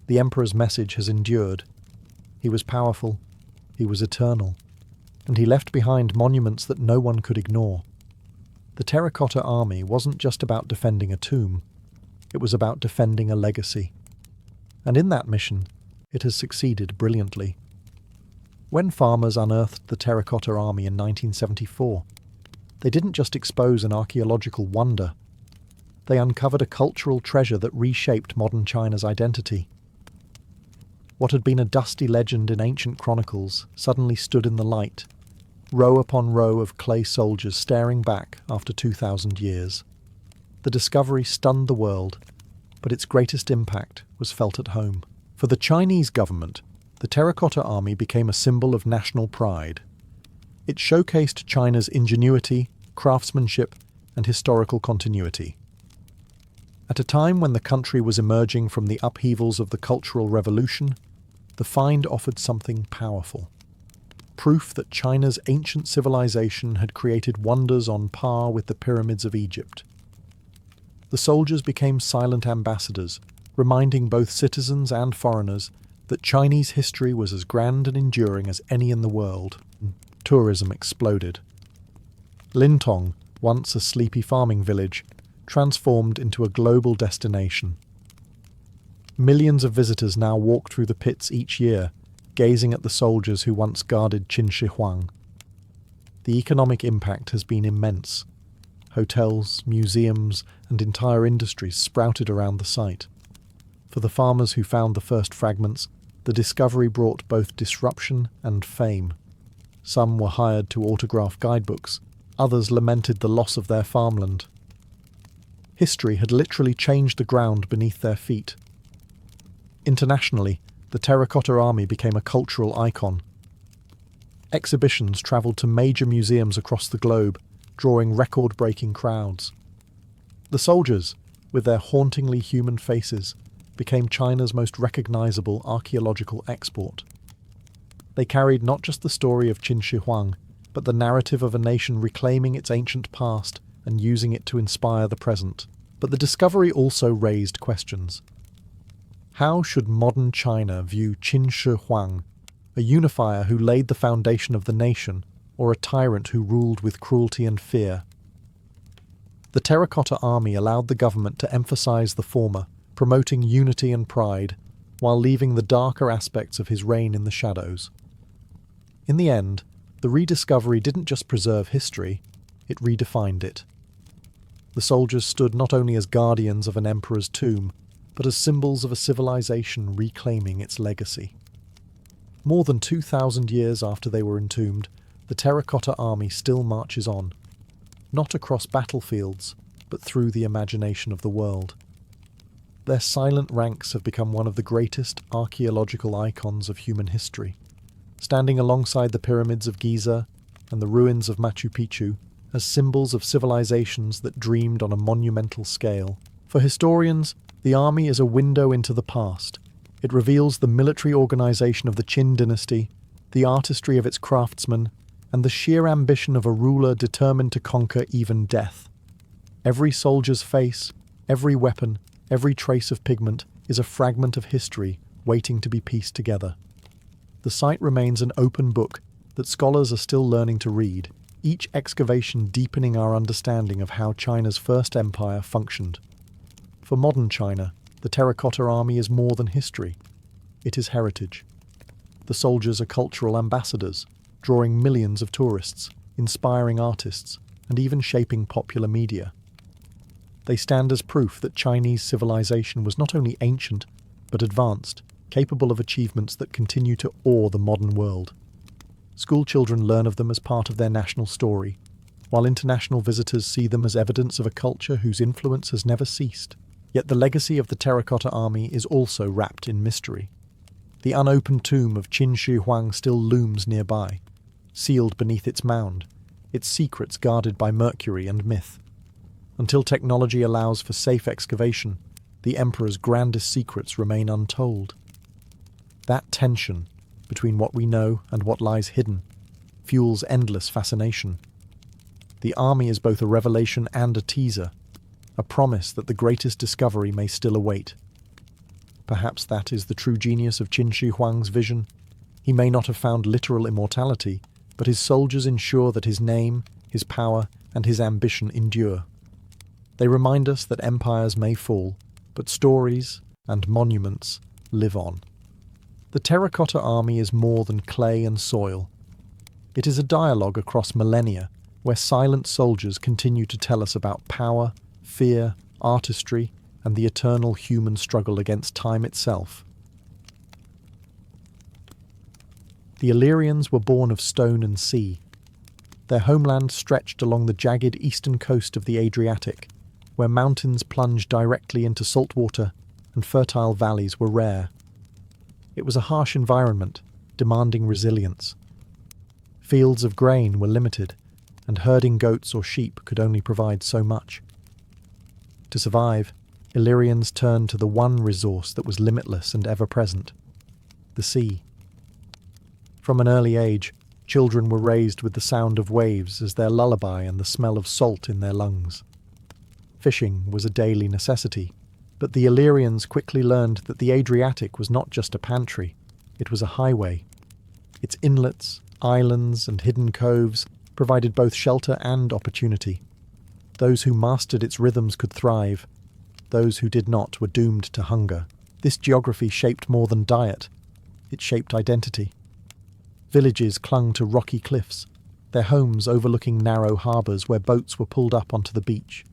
The emperor's message has endured. He was powerful, he was eternal, and he left behind monuments that no one could ignore. The Terracotta army wasn't just about defending a tomb, it was about defending a legacy. And in that mission, it has succeeded brilliantly. When farmers unearthed the Terracotta army in 1974, they didn't just expose an archaeological wonder, they uncovered a cultural treasure that reshaped modern China's identity. What had been a dusty legend in ancient chronicles suddenly stood in the light, row upon row of clay soldiers staring back after 2,000 years. The discovery stunned the world, but its greatest impact was felt at home. For the Chinese government, the Terracotta army became a symbol of national pride. It showcased China's ingenuity, craftsmanship, and historical continuity. At a time when the country was emerging from the upheavals of the Cultural Revolution, the find offered something powerful. Proof that China's ancient civilization had created wonders on par with the pyramids of Egypt. The soldiers became silent ambassadors, reminding both citizens and foreigners that Chinese history was as grand and enduring as any in the world. Tourism exploded. Lintong, once a sleepy farming village, transformed into a global destination. Millions of visitors now walk through the pits each year, gazing at the soldiers who once guarded Qin Shi Huang. The economic impact has been immense. Hotels, museums, and entire industries sprouted around the site. For the farmers who found the first fragments, the discovery brought both disruption and fame. Some were hired to autograph guidebooks, others lamented the loss of their farmland. History had literally changed the ground beneath their feet. Internationally, the Terracotta army became a cultural icon. Exhibitions travelled to major museums across the globe, drawing record-breaking crowds. The soldiers, with their hauntingly human faces, became China's most recognizable archaeological export. They carried not just the story of Qin Shi Huang, but the narrative of a nation reclaiming its ancient past and using it to inspire the present. But the discovery also raised questions. How should modern China view Qin Shi Huang, a unifier who laid the foundation of the nation, or a tyrant who ruled with cruelty and fear? The Terracotta Army allowed the government to emphasize the former, promoting unity and pride, while leaving the darker aspects of his reign in the shadows. In the end, the rediscovery didn't just preserve history, it redefined it. The soldiers stood not only as guardians of an emperor's tomb, but as symbols of a civilization reclaiming its legacy. More than 2,000 years after they were entombed, the Terracotta Army still marches on, not across battlefields, but through the imagination of the world. Their silent ranks have become one of the greatest archaeological icons of human history, standing alongside the pyramids of Giza and the ruins of Machu Picchu as symbols of civilizations that dreamed on a monumental scale. For historians, the army is a window into the past. It reveals the military organization of the Qin dynasty, the artistry of its craftsmen, and the sheer ambition of a ruler determined to conquer even death. Every soldier's face, every weapon, every trace of pigment is a fragment of history waiting to be pieced together. The site remains an open book that scholars are still learning to read, each excavation deepening our understanding of how China's first empire functioned. For modern China, the Terracotta Army is more than history. It is heritage. The soldiers are cultural ambassadors, drawing millions of tourists, inspiring artists, and even shaping popular media. They stand as proof that Chinese civilization was not only ancient, but advanced, capable of achievements that continue to awe the modern world. School children learn of them as part of their national story, while international visitors see them as evidence of a culture whose influence has never ceased. Yet the legacy of the Terracotta Army is also wrapped in mystery. The unopened tomb of Qin Shi Huang still looms nearby, sealed beneath its mound, its secrets guarded by mercury and myth. Until technology allows for safe excavation, the emperor's grandest secrets remain untold. That tension between what we know and what lies hidden fuels endless fascination. The army is both a revelation and a teaser, a promise that the greatest discovery may still await. Perhaps that is the true genius of Qin Shi Huang's vision. He may not have found literal immortality, but his soldiers ensure that his name, his power, and his ambition endure. They remind us that empires may fall, but stories and monuments live on. The Terracotta Army is more than clay and soil. It is a dialogue across millennia, where silent soldiers continue to tell us about power, fear, artistry, and the eternal human struggle against time itself. The Illyrians were born of stone and sea. Their homeland stretched along the jagged eastern coast of the Adriatic, where mountains plunged directly into salt water and fertile valleys were rare. It was a harsh environment, demanding resilience. Fields of grain were limited, and herding goats or sheep could only provide so much. To survive, Illyrians turned to the one resource that was limitless and ever-present: the sea. From an early age, children were raised with the sound of waves as their lullaby and the smell of salt in their lungs. Fishing was a daily necessity, but the Illyrians quickly learned that the Adriatic was not just a pantry, it was a highway. Its inlets, islands, and hidden coves provided both shelter and opportunity. Those who mastered its rhythms could thrive. Those who did not were doomed to hunger. This geography shaped more than diet. It shaped identity. Villages clung to rocky cliffs, their homes overlooking narrow harbours where boats were pulled up onto the beach.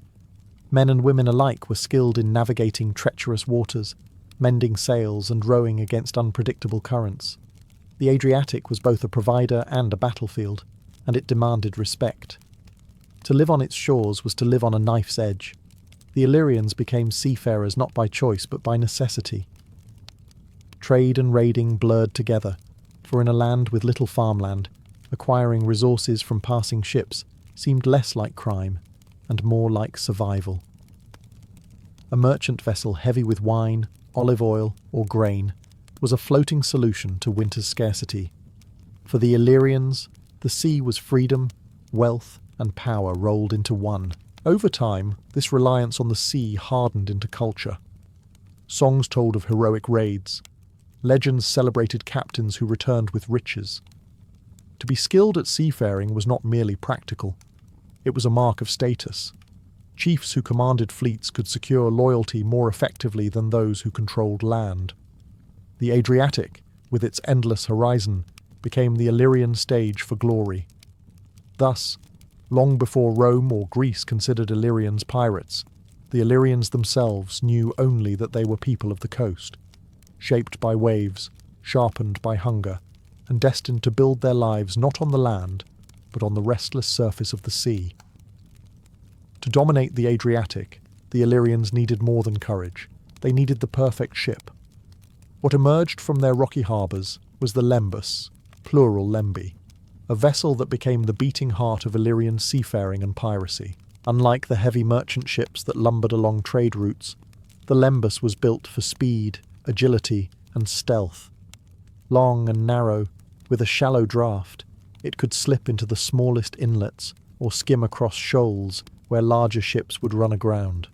Men and women alike were skilled in navigating treacherous waters, mending sails and rowing against unpredictable currents. The Adriatic was both a provider and a battlefield, and it demanded respect. To live on its shores was to live on a knife's edge. The Illyrians became seafarers not by choice but by necessity. Trade and raiding blurred together, for in a land with little farmland, acquiring resources from passing ships seemed less like crime and more like survival. A merchant vessel heavy with wine, olive oil, or grain was a floating solution to winter's scarcity. For the Illyrians, the sea was freedom, wealth, and power rolled into one. Over time, this reliance on the sea hardened into culture. Songs told of heroic raids. Legends celebrated captains who returned with riches. To be skilled at seafaring was not merely practical. It was a mark of status. Chiefs who commanded fleets could secure loyalty more effectively than those who controlled land. The Adriatic, with its endless horizon, became the Illyrian stage for glory. Thus, long before Rome or Greece considered Illyrians pirates, the Illyrians themselves knew only that they were people of the coast, shaped by waves, sharpened by hunger, and destined to build their lives not on the land, but on the restless surface of the sea. To dominate the Adriatic, the Illyrians needed more than courage. They needed the perfect ship. What emerged from their rocky harbours was the lembus, plural lembi, a vessel that became the beating heart of Illyrian seafaring and piracy. Unlike the heavy merchant ships that lumbered along trade routes, the lembus was built for speed, agility, and stealth. Long and narrow, with a shallow draft, it could slip into the smallest inlets or skim across shoals where larger ships would run aground.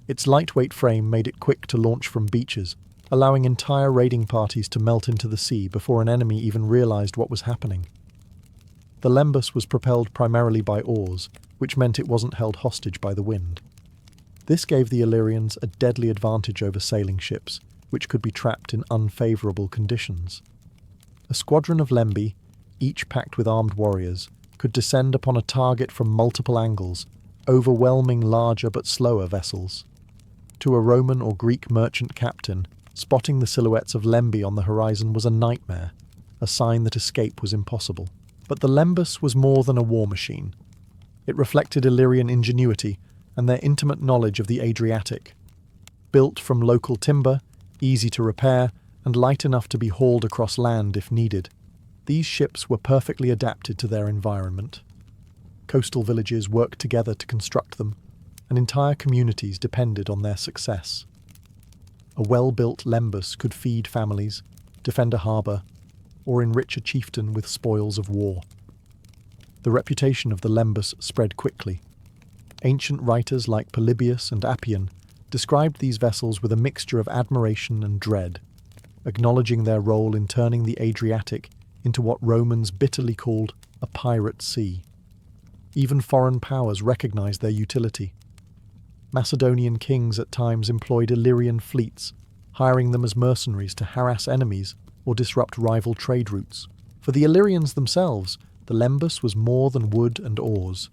Its lightweight frame made it quick to launch from beaches, allowing entire raiding parties to melt into the sea before an enemy even realized what was happening. The lembus was propelled primarily by oars, which meant it wasn't held hostage by the wind. This gave the Illyrians a deadly advantage over sailing ships, which could be trapped in unfavourable conditions. A squadron of lembi, each packed with armed warriors, could descend upon a target from multiple angles, overwhelming larger but slower vessels. To a Roman or Greek merchant captain, spotting the silhouettes of lembi on the horizon was a nightmare, a sign that escape was impossible. But the lembus was more than a war machine. It reflected Illyrian ingenuity and their intimate knowledge of the Adriatic. Built from local timber, easy to repair, and light enough to be hauled across land if needed, these ships were perfectly adapted to their environment. Coastal villages worked together to construct them, and entire communities depended on their success. A well-built lembus could feed families, defend a harbour, or enrich a chieftain with spoils of war. The reputation of the lembus spread quickly. Ancient writers like Polybius and Appian described these vessels with a mixture of admiration and dread, acknowledging their role in turning the Adriatic into what Romans bitterly called a pirate sea. Even foreign powers recognized their utility. Macedonian kings at times employed Illyrian fleets, hiring them as mercenaries to harass enemies or disrupt rival trade routes. For the Illyrians themselves, the lembus was more than wood and oars.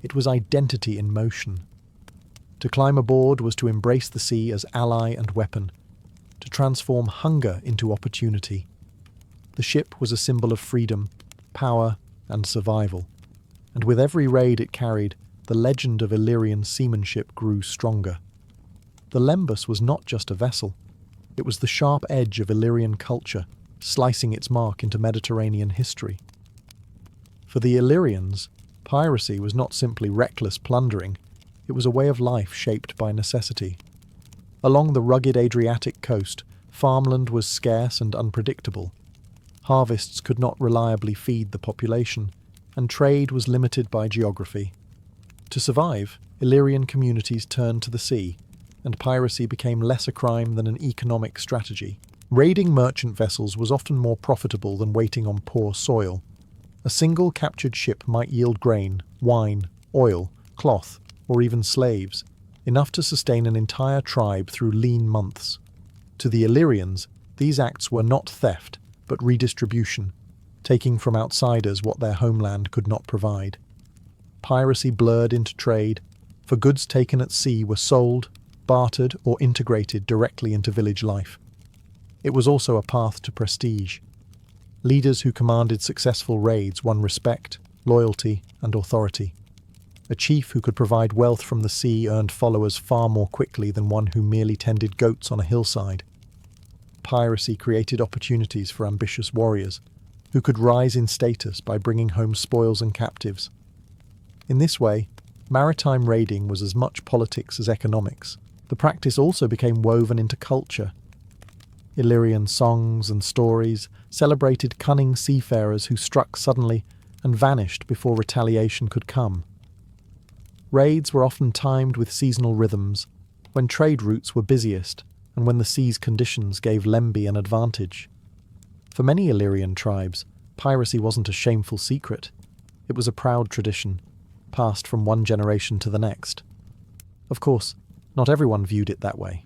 It was identity in motion. To climb aboard was to embrace the sea as ally and weapon, to transform hunger into opportunity. The ship was a symbol of freedom, power, and survival. And with every raid it carried, the legend of Illyrian seamanship grew stronger. The lembus was not just a vessel. It was the sharp edge of Illyrian culture, slicing its mark into Mediterranean history. For the Illyrians, piracy was not simply reckless plundering, it was a way of life shaped by necessity. Along the rugged Adriatic coast, farmland was scarce and unpredictable. Harvests could not reliably feed the population, and trade was limited by geography. To survive, Illyrian communities turned to the sea, and piracy became less a crime than an economic strategy. Raiding merchant vessels was often more profitable than waiting on poor soil. A single captured ship might yield grain, wine, oil, cloth, or even slaves, enough to sustain an entire tribe through lean months. To the Illyrians, these acts were not theft, but redistribution, taking from outsiders what their homeland could not provide. Piracy blurred into trade, for goods taken at sea were sold, bartered, or integrated directly into village life. It was also a path to prestige. Leaders who commanded successful raids won respect, loyalty, and authority. A chief who could provide wealth from the sea earned followers far more quickly than one who merely tended goats on a hillside. Piracy created opportunities for ambitious warriors, who could rise in status by bringing home spoils and captives. In this way, maritime raiding was as much politics as economics. The practice also became woven into culture. Illyrian songs and stories celebrated cunning seafarers who struck suddenly and vanished before retaliation could come. Raids were often timed with seasonal rhythms, when trade routes were busiest and when the sea's conditions gave Lemby an advantage. For many Illyrian tribes, piracy wasn't a shameful secret. It was a proud tradition, passed from one generation to the next. Of course, not everyone viewed it that way.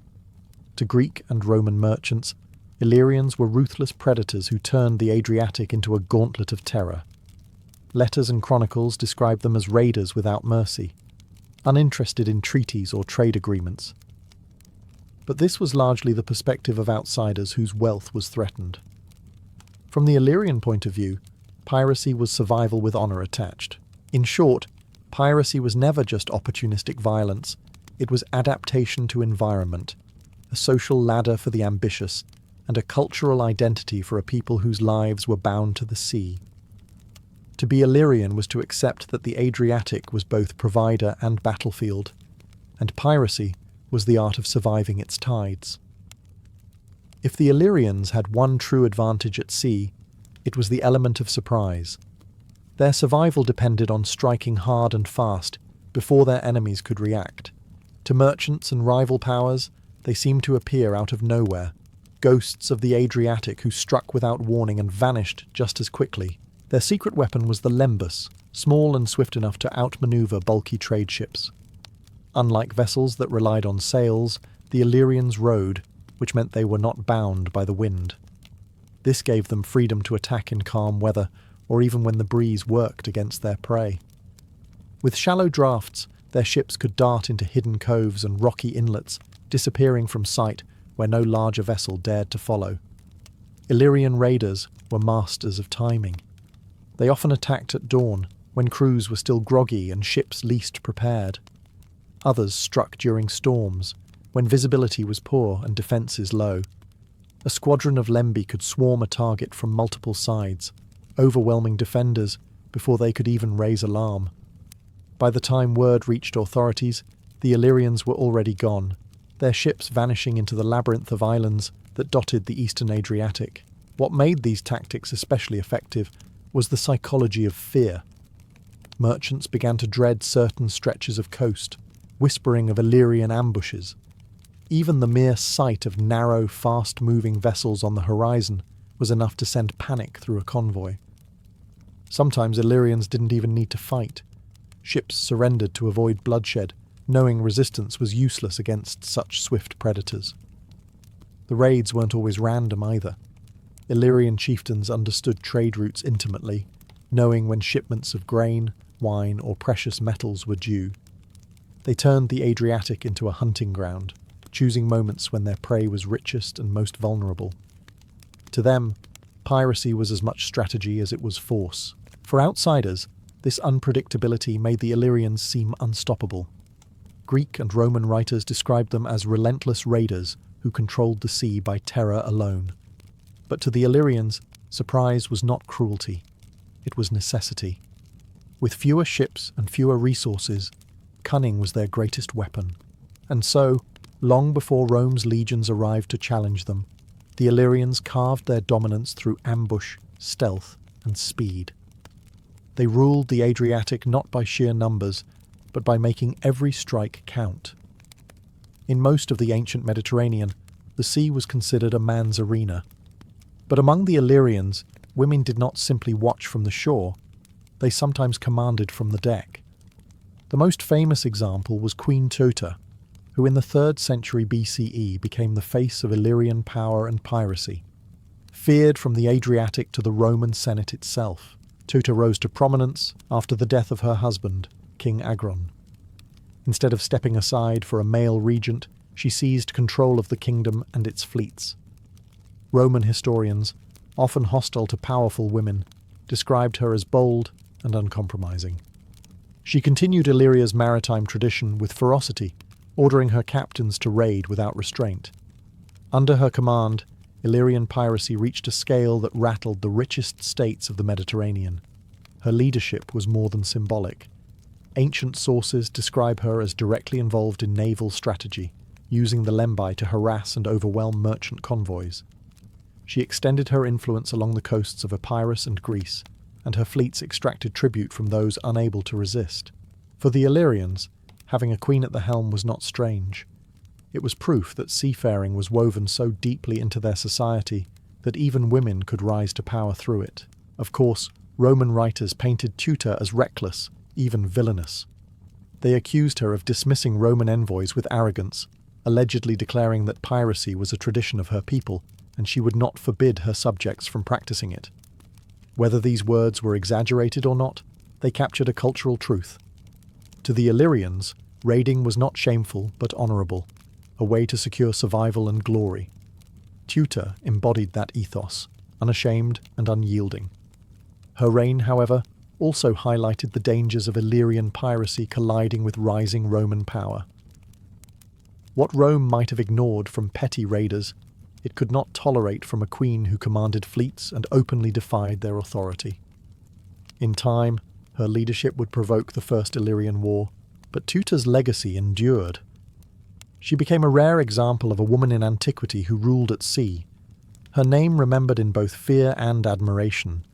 To Greek and Roman merchants, Illyrians were ruthless predators who turned the Adriatic into a gauntlet of terror. Letters and chronicles describe them as raiders without mercy, uninterested in treaties or trade agreements. But this was largely the perspective of outsiders whose wealth was threatened. From the Illyrian point of view, piracy was survival with honour attached. In short, piracy was never just opportunistic violence, it was adaptation to environment, a social ladder for the ambitious, and a cultural identity for a people whose lives were bound to the sea. To be Illyrian was to accept that the Adriatic was both provider and battlefield, and piracy was the art of surviving its tides. If the Illyrians had one true advantage at sea, it was the element of surprise. Their survival depended on striking hard and fast before their enemies could react. To merchants and rival powers, they seemed to appear out of nowhere, ghosts of the Adriatic who struck without warning and vanished just as quickly. Their secret weapon was the lembus, small and swift enough to outmaneuver bulky trade ships. Unlike vessels that relied on sails, the Illyrians rowed, which meant they were not bound by the wind. This gave them freedom to attack in calm weather, or even when the breeze worked against their prey. With shallow drafts, their ships could dart into hidden coves and rocky inlets, disappearing from sight where no larger vessel dared to follow. Illyrian raiders were masters of timing. They often attacked at dawn, when crews were still groggy and ships least prepared. Others struck during storms, when visibility was poor and defences low. A squadron of Lemby could swarm a target from multiple sides, overwhelming defenders before they could even raise alarm. By the time word reached authorities, the Illyrians were already gone, their ships vanishing into the labyrinth of islands that dotted the eastern Adriatic. What made these tactics especially effective was the psychology of fear. Merchants began to dread certain stretches of coast, whispering of Illyrian ambushes. Even the mere sight of narrow, fast-moving vessels on the horizon was enough to send panic through a convoy. Sometimes Illyrians didn't even need to fight. Ships surrendered to avoid bloodshed, knowing resistance was useless against such swift predators. The raids weren't always random either. Illyrian chieftains understood trade routes intimately, knowing when shipments of grain, wine, or precious metals were due. They turned the Adriatic into a hunting ground, choosing moments when their prey was richest and most vulnerable. To them, piracy was as much strategy as it was force. For outsiders, this unpredictability made the Illyrians seem unstoppable. Greek and Roman writers described them as relentless raiders who controlled the sea by terror alone. But to the Illyrians, surprise was not cruelty. It was necessity. With fewer ships and fewer resources, cunning was their greatest weapon. And so, long before Rome's legions arrived to challenge them, the Illyrians carved their dominance through ambush, stealth, and speed. They ruled the Adriatic not by sheer numbers, but by making every strike count. In most of the ancient Mediterranean, the sea was considered a man's arena. But among the Illyrians, women did not simply watch from the shore, they sometimes commanded from the deck. The most famous example was Queen Tota, who in the 3rd century BCE became the face of Illyrian power and piracy. Feared from the Adriatic to the Roman Senate itself, Tota rose to prominence after the death of her husband, King Agron. Instead of stepping aside for a male regent, she seized control of the kingdom and its fleets. Roman historians, often hostile to powerful women, described her as bold and uncompromising. She continued Illyria's maritime tradition with ferocity, ordering her captains to raid without restraint. Under her command, Illyrian piracy reached a scale that rattled the richest states of the Mediterranean. Her leadership was more than symbolic. Ancient sources describe her as directly involved in naval strategy, using the lembi to harass and overwhelm merchant convoys. She extended her influence along the coasts of Epirus and Greece, and her fleets extracted tribute from those unable to resist. For the Illyrians, having a queen at the helm was not strange. It was proof that seafaring was woven so deeply into their society that even women could rise to power through it. Of course, Roman writers painted Tutor as reckless, even villainous. They accused her of dismissing Roman envoys with arrogance, allegedly declaring that piracy was a tradition of her people, and she would not forbid her subjects from practicing it. Whether these words were exaggerated or not, they captured a cultural truth. To the Illyrians, raiding was not shameful but honourable, a way to secure survival and glory. Tutor embodied that ethos, unashamed and unyielding. Her reign, however, also highlighted the dangers of Illyrian piracy colliding with rising Roman power. What Rome might have ignored from petty raiders, it could not tolerate from a queen who commanded fleets and openly defied their authority. In time, her leadership would provoke the First Illyrian War, but Tutor's legacy endured. She became a rare example of a woman in antiquity who ruled at sea, her name remembered in both fear and admiration.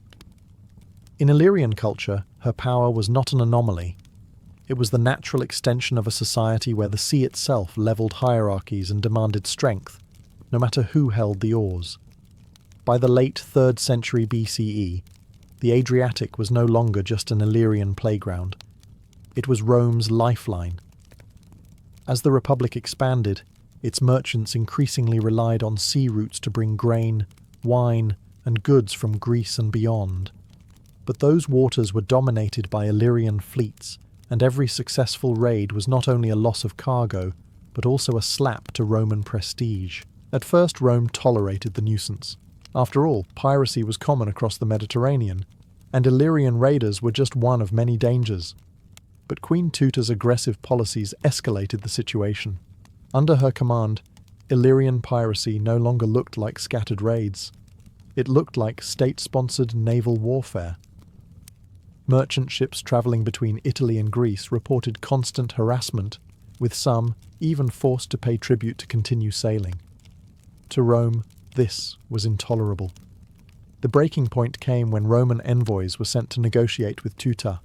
In Illyrian culture, her power was not an anomaly. It was the natural extension of a society where the sea itself levelled hierarchies and demanded strength, no matter who held the oars. By the late 3rd century BCE, the Adriatic was no longer just an Illyrian playground. It was Rome's lifeline. As the Republic expanded, its merchants increasingly relied on sea routes to bring grain, wine, and goods from Greece and beyond. But those waters were dominated by Illyrian fleets, and every successful raid was not only a loss of cargo, but also a slap to Roman prestige. At first, Rome tolerated the nuisance. After all, piracy was common across the Mediterranean, and Illyrian raiders were just one of many dangers. But Queen Tutor's aggressive policies escalated the situation. Under her command, Illyrian piracy no longer looked like scattered raids. It looked like state-sponsored naval warfare. Merchant ships travelling between Italy and Greece reported constant harassment, with some even forced to pay tribute to continue sailing. To Rome, this was intolerable. The breaking point came when Roman envoys were sent to negotiate with Tutor.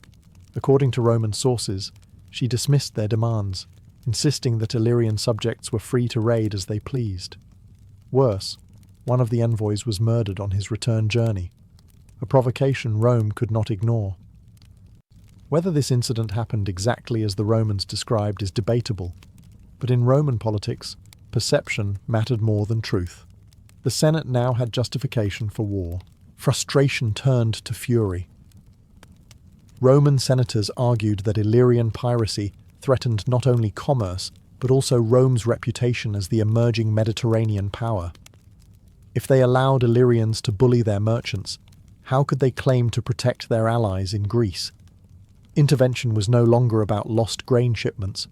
According to Roman sources, she dismissed their demands, insisting that Illyrian subjects were free to raid as they pleased. Worse, one of the envoys was murdered on his return journey, a provocation Rome could not ignore. Whether this incident happened exactly as the Romans described is debatable, but in Roman politics, perception mattered more than truth. The Senate now had justification for war. Frustration turned to fury. Roman senators argued that Illyrian piracy threatened not only commerce, but also Rome's reputation as the emerging Mediterranean power. If they allowed Illyrians to bully their merchants, how could they claim to protect their allies in Greece? Intervention was no longer about lost grain shipments.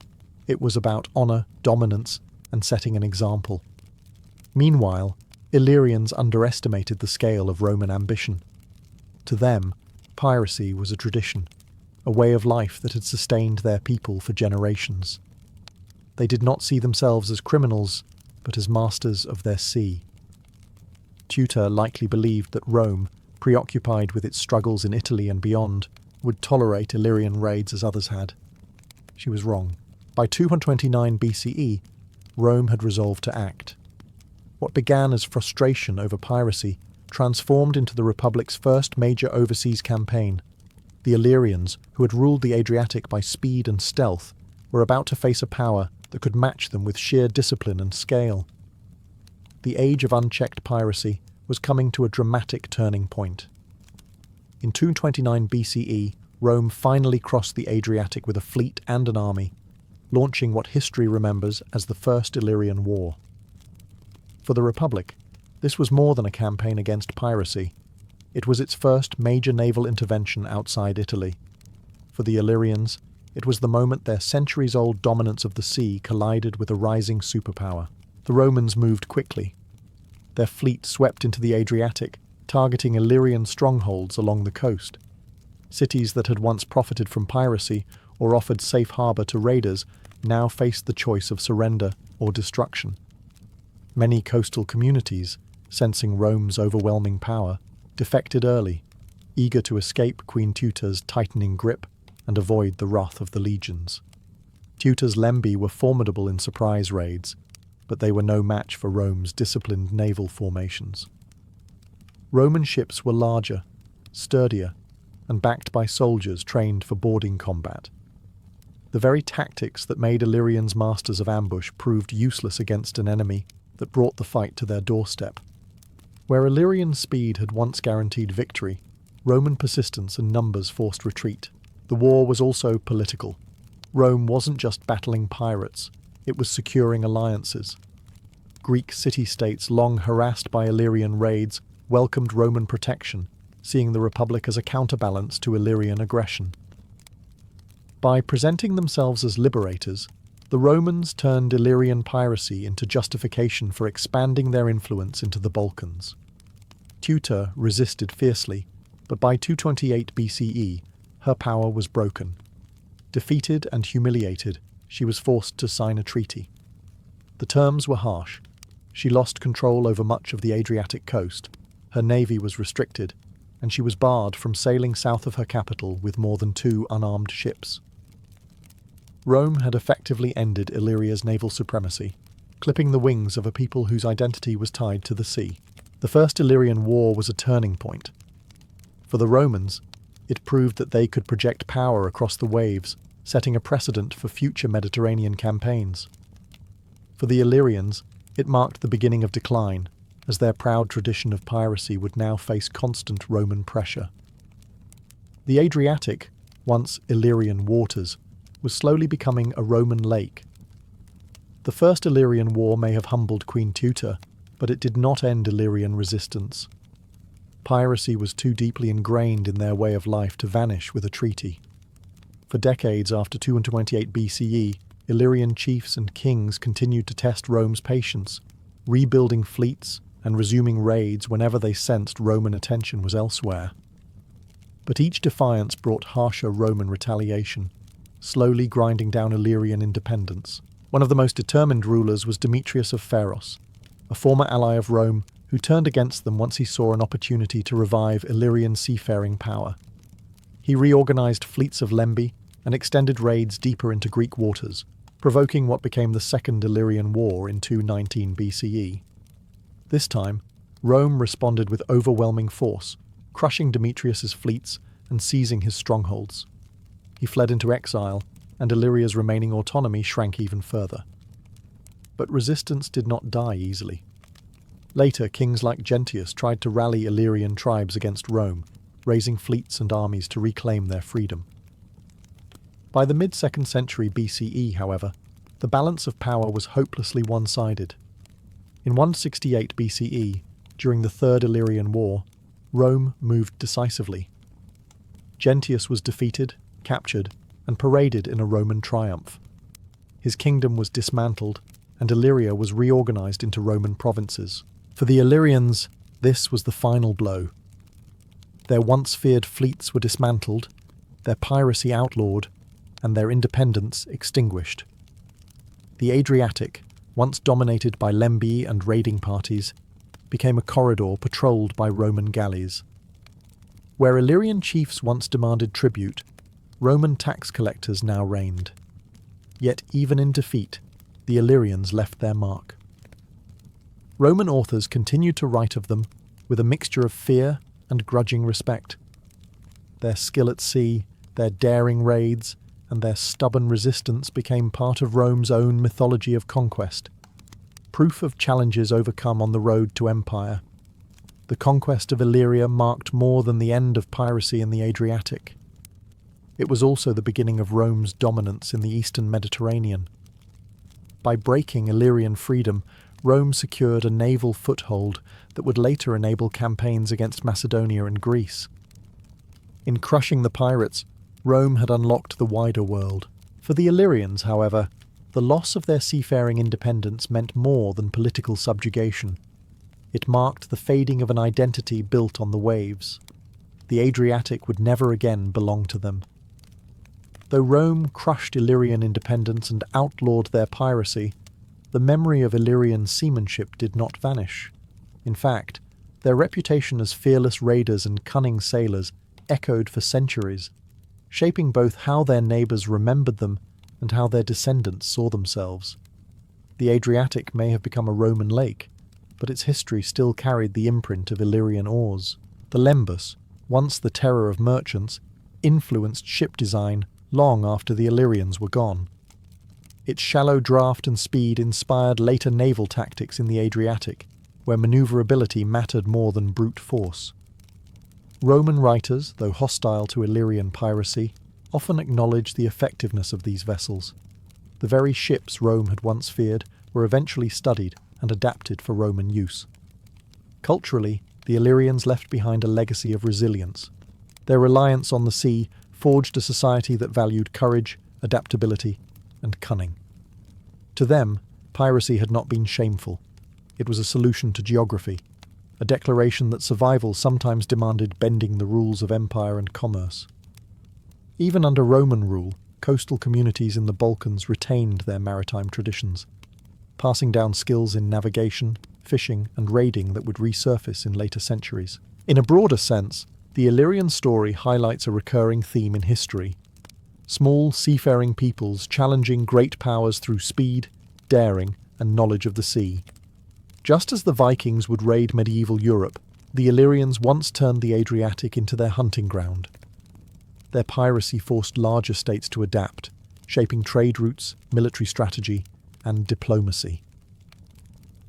It was about honour, dominance, and setting an example. Meanwhile, Illyrians underestimated the scale of Roman ambition. To them, piracy was a tradition, a way of life that had sustained their people for generations. They did not see themselves as criminals, but as masters of their sea. Tutor likely believed that Rome, preoccupied with its struggles in Italy and beyond, would tolerate Illyrian raids as others had. She was wrong. By 229 BCE, Rome had resolved to act. What began as frustration over piracy transformed into the Republic's first major overseas campaign. The Illyrians, who had ruled the Adriatic by speed and stealth, were about to face a power that could match them with sheer discipline and scale. The age of unchecked piracy was coming to a dramatic turning point. In 229 BCE, Rome finally crossed the Adriatic with a fleet and an army, launching what history remembers as the First Illyrian War. For the Republic, this was more than a campaign against piracy. It was its first major naval intervention outside Italy. For the Illyrians, it was the moment their centuries-old dominance of the sea collided with a rising superpower. The Romans moved quickly. Their fleet swept into the Adriatic, targeting Illyrian strongholds along the coast. Cities that had once profited from piracy or offered safe harbour to raiders now faced the choice of surrender or destruction. Many coastal communities, sensing Rome's overwhelming power, defected early, eager to escape Queen Tutor's tightening grip and avoid the wrath of the legions. Tutor's lembi were formidable in surprise raids, but they were no match for Rome's disciplined naval formations. Roman ships were larger, sturdier, and backed by soldiers trained for boarding combat. The very tactics that made Illyrians masters of ambush proved useless against an enemy that brought the fight to their doorstep. Where Illyrian speed had once guaranteed victory, Roman persistence and numbers forced retreat. The war was also political. Rome wasn't just battling pirates, it was securing alliances. Greek city-states, long harassed by Illyrian raids, welcomed Roman protection, seeing the Republic as a counterbalance to Illyrian aggression. By presenting themselves as liberators, the Romans turned Illyrian piracy into justification for expanding their influence into the Balkans. Tutor resisted fiercely, but by 228 BCE, her power was broken. Defeated and humiliated, she was forced to sign a treaty. The terms were harsh. She lost control over much of the Adriatic coast, her navy was restricted, and she was barred from sailing south of her capital with more than 2 unarmed ships. Rome had effectively ended Illyria's naval supremacy, clipping the wings of a people whose identity was tied to the sea. The First Illyrian War was a turning point. For the Romans, it proved that they could project power across the waves, setting a precedent for future Mediterranean campaigns. For the Illyrians, it marked the beginning of decline, as their proud tradition of piracy would now face constant Roman pressure. The Adriatic, once Illyrian waters, was slowly becoming a Roman lake. The First Illyrian War may have humbled Queen Tutor, but it did not end Illyrian resistance. Piracy was too deeply ingrained in their way of life to vanish with a treaty. For decades after 228 BCE, Illyrian chiefs and kings continued to test Rome's patience, rebuilding fleets and resuming raids whenever they sensed Roman attention was elsewhere. But each defiance brought harsher Roman retaliation, slowly grinding down Illyrian independence. One of the most determined rulers was Demetrius of Pharos, a former ally of Rome who turned against them once he saw an opportunity to revive Illyrian seafaring power. He reorganized fleets of lembi and extended raids deeper into Greek waters, provoking what became the Second Illyrian War in 219 BCE. This time, Rome responded with overwhelming force, crushing Demetrius's fleets and seizing his strongholds. He fled into exile, and Illyria's remaining autonomy shrank even further. But resistance did not die easily. Later, kings like Gentius tried to rally Illyrian tribes against Rome, raising fleets and armies to reclaim their freedom. By the mid-2nd century BCE, however, the balance of power was hopelessly one-sided. In 168 BCE, during the Third Illyrian War, Rome moved decisively. Gentius was defeated, captured, and paraded in a Roman triumph. His kingdom was dismantled, and Illyria was reorganized into Roman provinces. For the Illyrians, this was the final blow. Their once feared fleets were dismantled, their piracy outlawed, and their independence extinguished. The Adriatic, once dominated by lembi and raiding parties, became a corridor patrolled by Roman galleys. Where Illyrian chiefs once demanded tribute, Roman tax collectors now reigned. Yet even in defeat, the Illyrians left their mark. Roman authors continued to write of them with a mixture of fear and grudging respect. Their skill at sea, their daring raids, and their stubborn resistance became part of Rome's own mythology of conquest, proof of challenges overcome on the road to empire. The conquest of Illyria marked more than the end of piracy in the Adriatic. It was also the beginning of Rome's dominance in the eastern Mediterranean. By breaking Illyrian freedom, Rome secured a naval foothold that would later enable campaigns against Macedonia and Greece. In crushing the pirates, Rome had unlocked the wider world. For the Illyrians, however, the loss of their seafaring independence meant more than political subjugation. It marked the fading of an identity built on the waves. The Adriatic would never again belong to them. Though Rome crushed Illyrian independence and outlawed their piracy, the memory of Illyrian seamanship did not vanish. In fact, their reputation as fearless raiders and cunning sailors echoed for centuries, shaping both how their neighbours remembered them and how their descendants saw themselves. The Adriatic may have become a Roman lake, but its history still carried the imprint of Illyrian oars. The lembus, once the terror of merchants, influenced ship design long after the Illyrians were gone. Its shallow draft and speed inspired later naval tactics in the Adriatic, where manoeuvrability mattered more than brute force. Roman writers, though hostile to Illyrian piracy, often acknowledged the effectiveness of these vessels. The very ships Rome had once feared were eventually studied and adapted for Roman use. Culturally, the Illyrians left behind a legacy of resilience. Their reliance on the sea forged a society that valued courage, adaptability, and cunning. To them, piracy had not been shameful. It was a solution to geography, a declaration that survival sometimes demanded bending the rules of empire and commerce. Even under Roman rule, coastal communities in the Balkans retained their maritime traditions, passing down skills in navigation, fishing, and raiding that would resurface in later centuries. In a broader sense, the Illyrian story highlights a recurring theme in history: small seafaring peoples challenging great powers through speed, daring, and knowledge of the sea. Just as the Vikings would raid medieval Europe, the Illyrians once turned the Adriatic into their hunting ground. Their piracy forced larger states to adapt, shaping trade routes, military strategy, and diplomacy.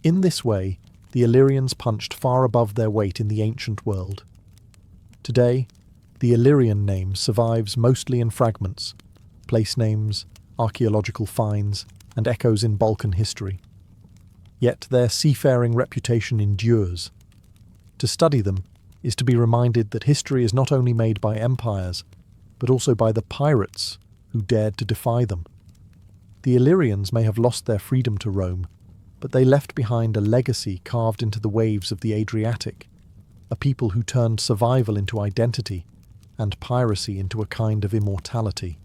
In this way, the Illyrians punched far above their weight in the ancient world. Today, the Illyrian name survives mostly in fragments, place names, archaeological finds, and echoes in Balkan history. Yet their seafaring reputation endures. To study them is to be reminded that history is not only made by empires, but also by the pirates who dared to defy them. The Illyrians may have lost their freedom to Rome, but they left behind a legacy carved into the waves of the Adriatic, a people who turned survival into identity and piracy into a kind of immortality.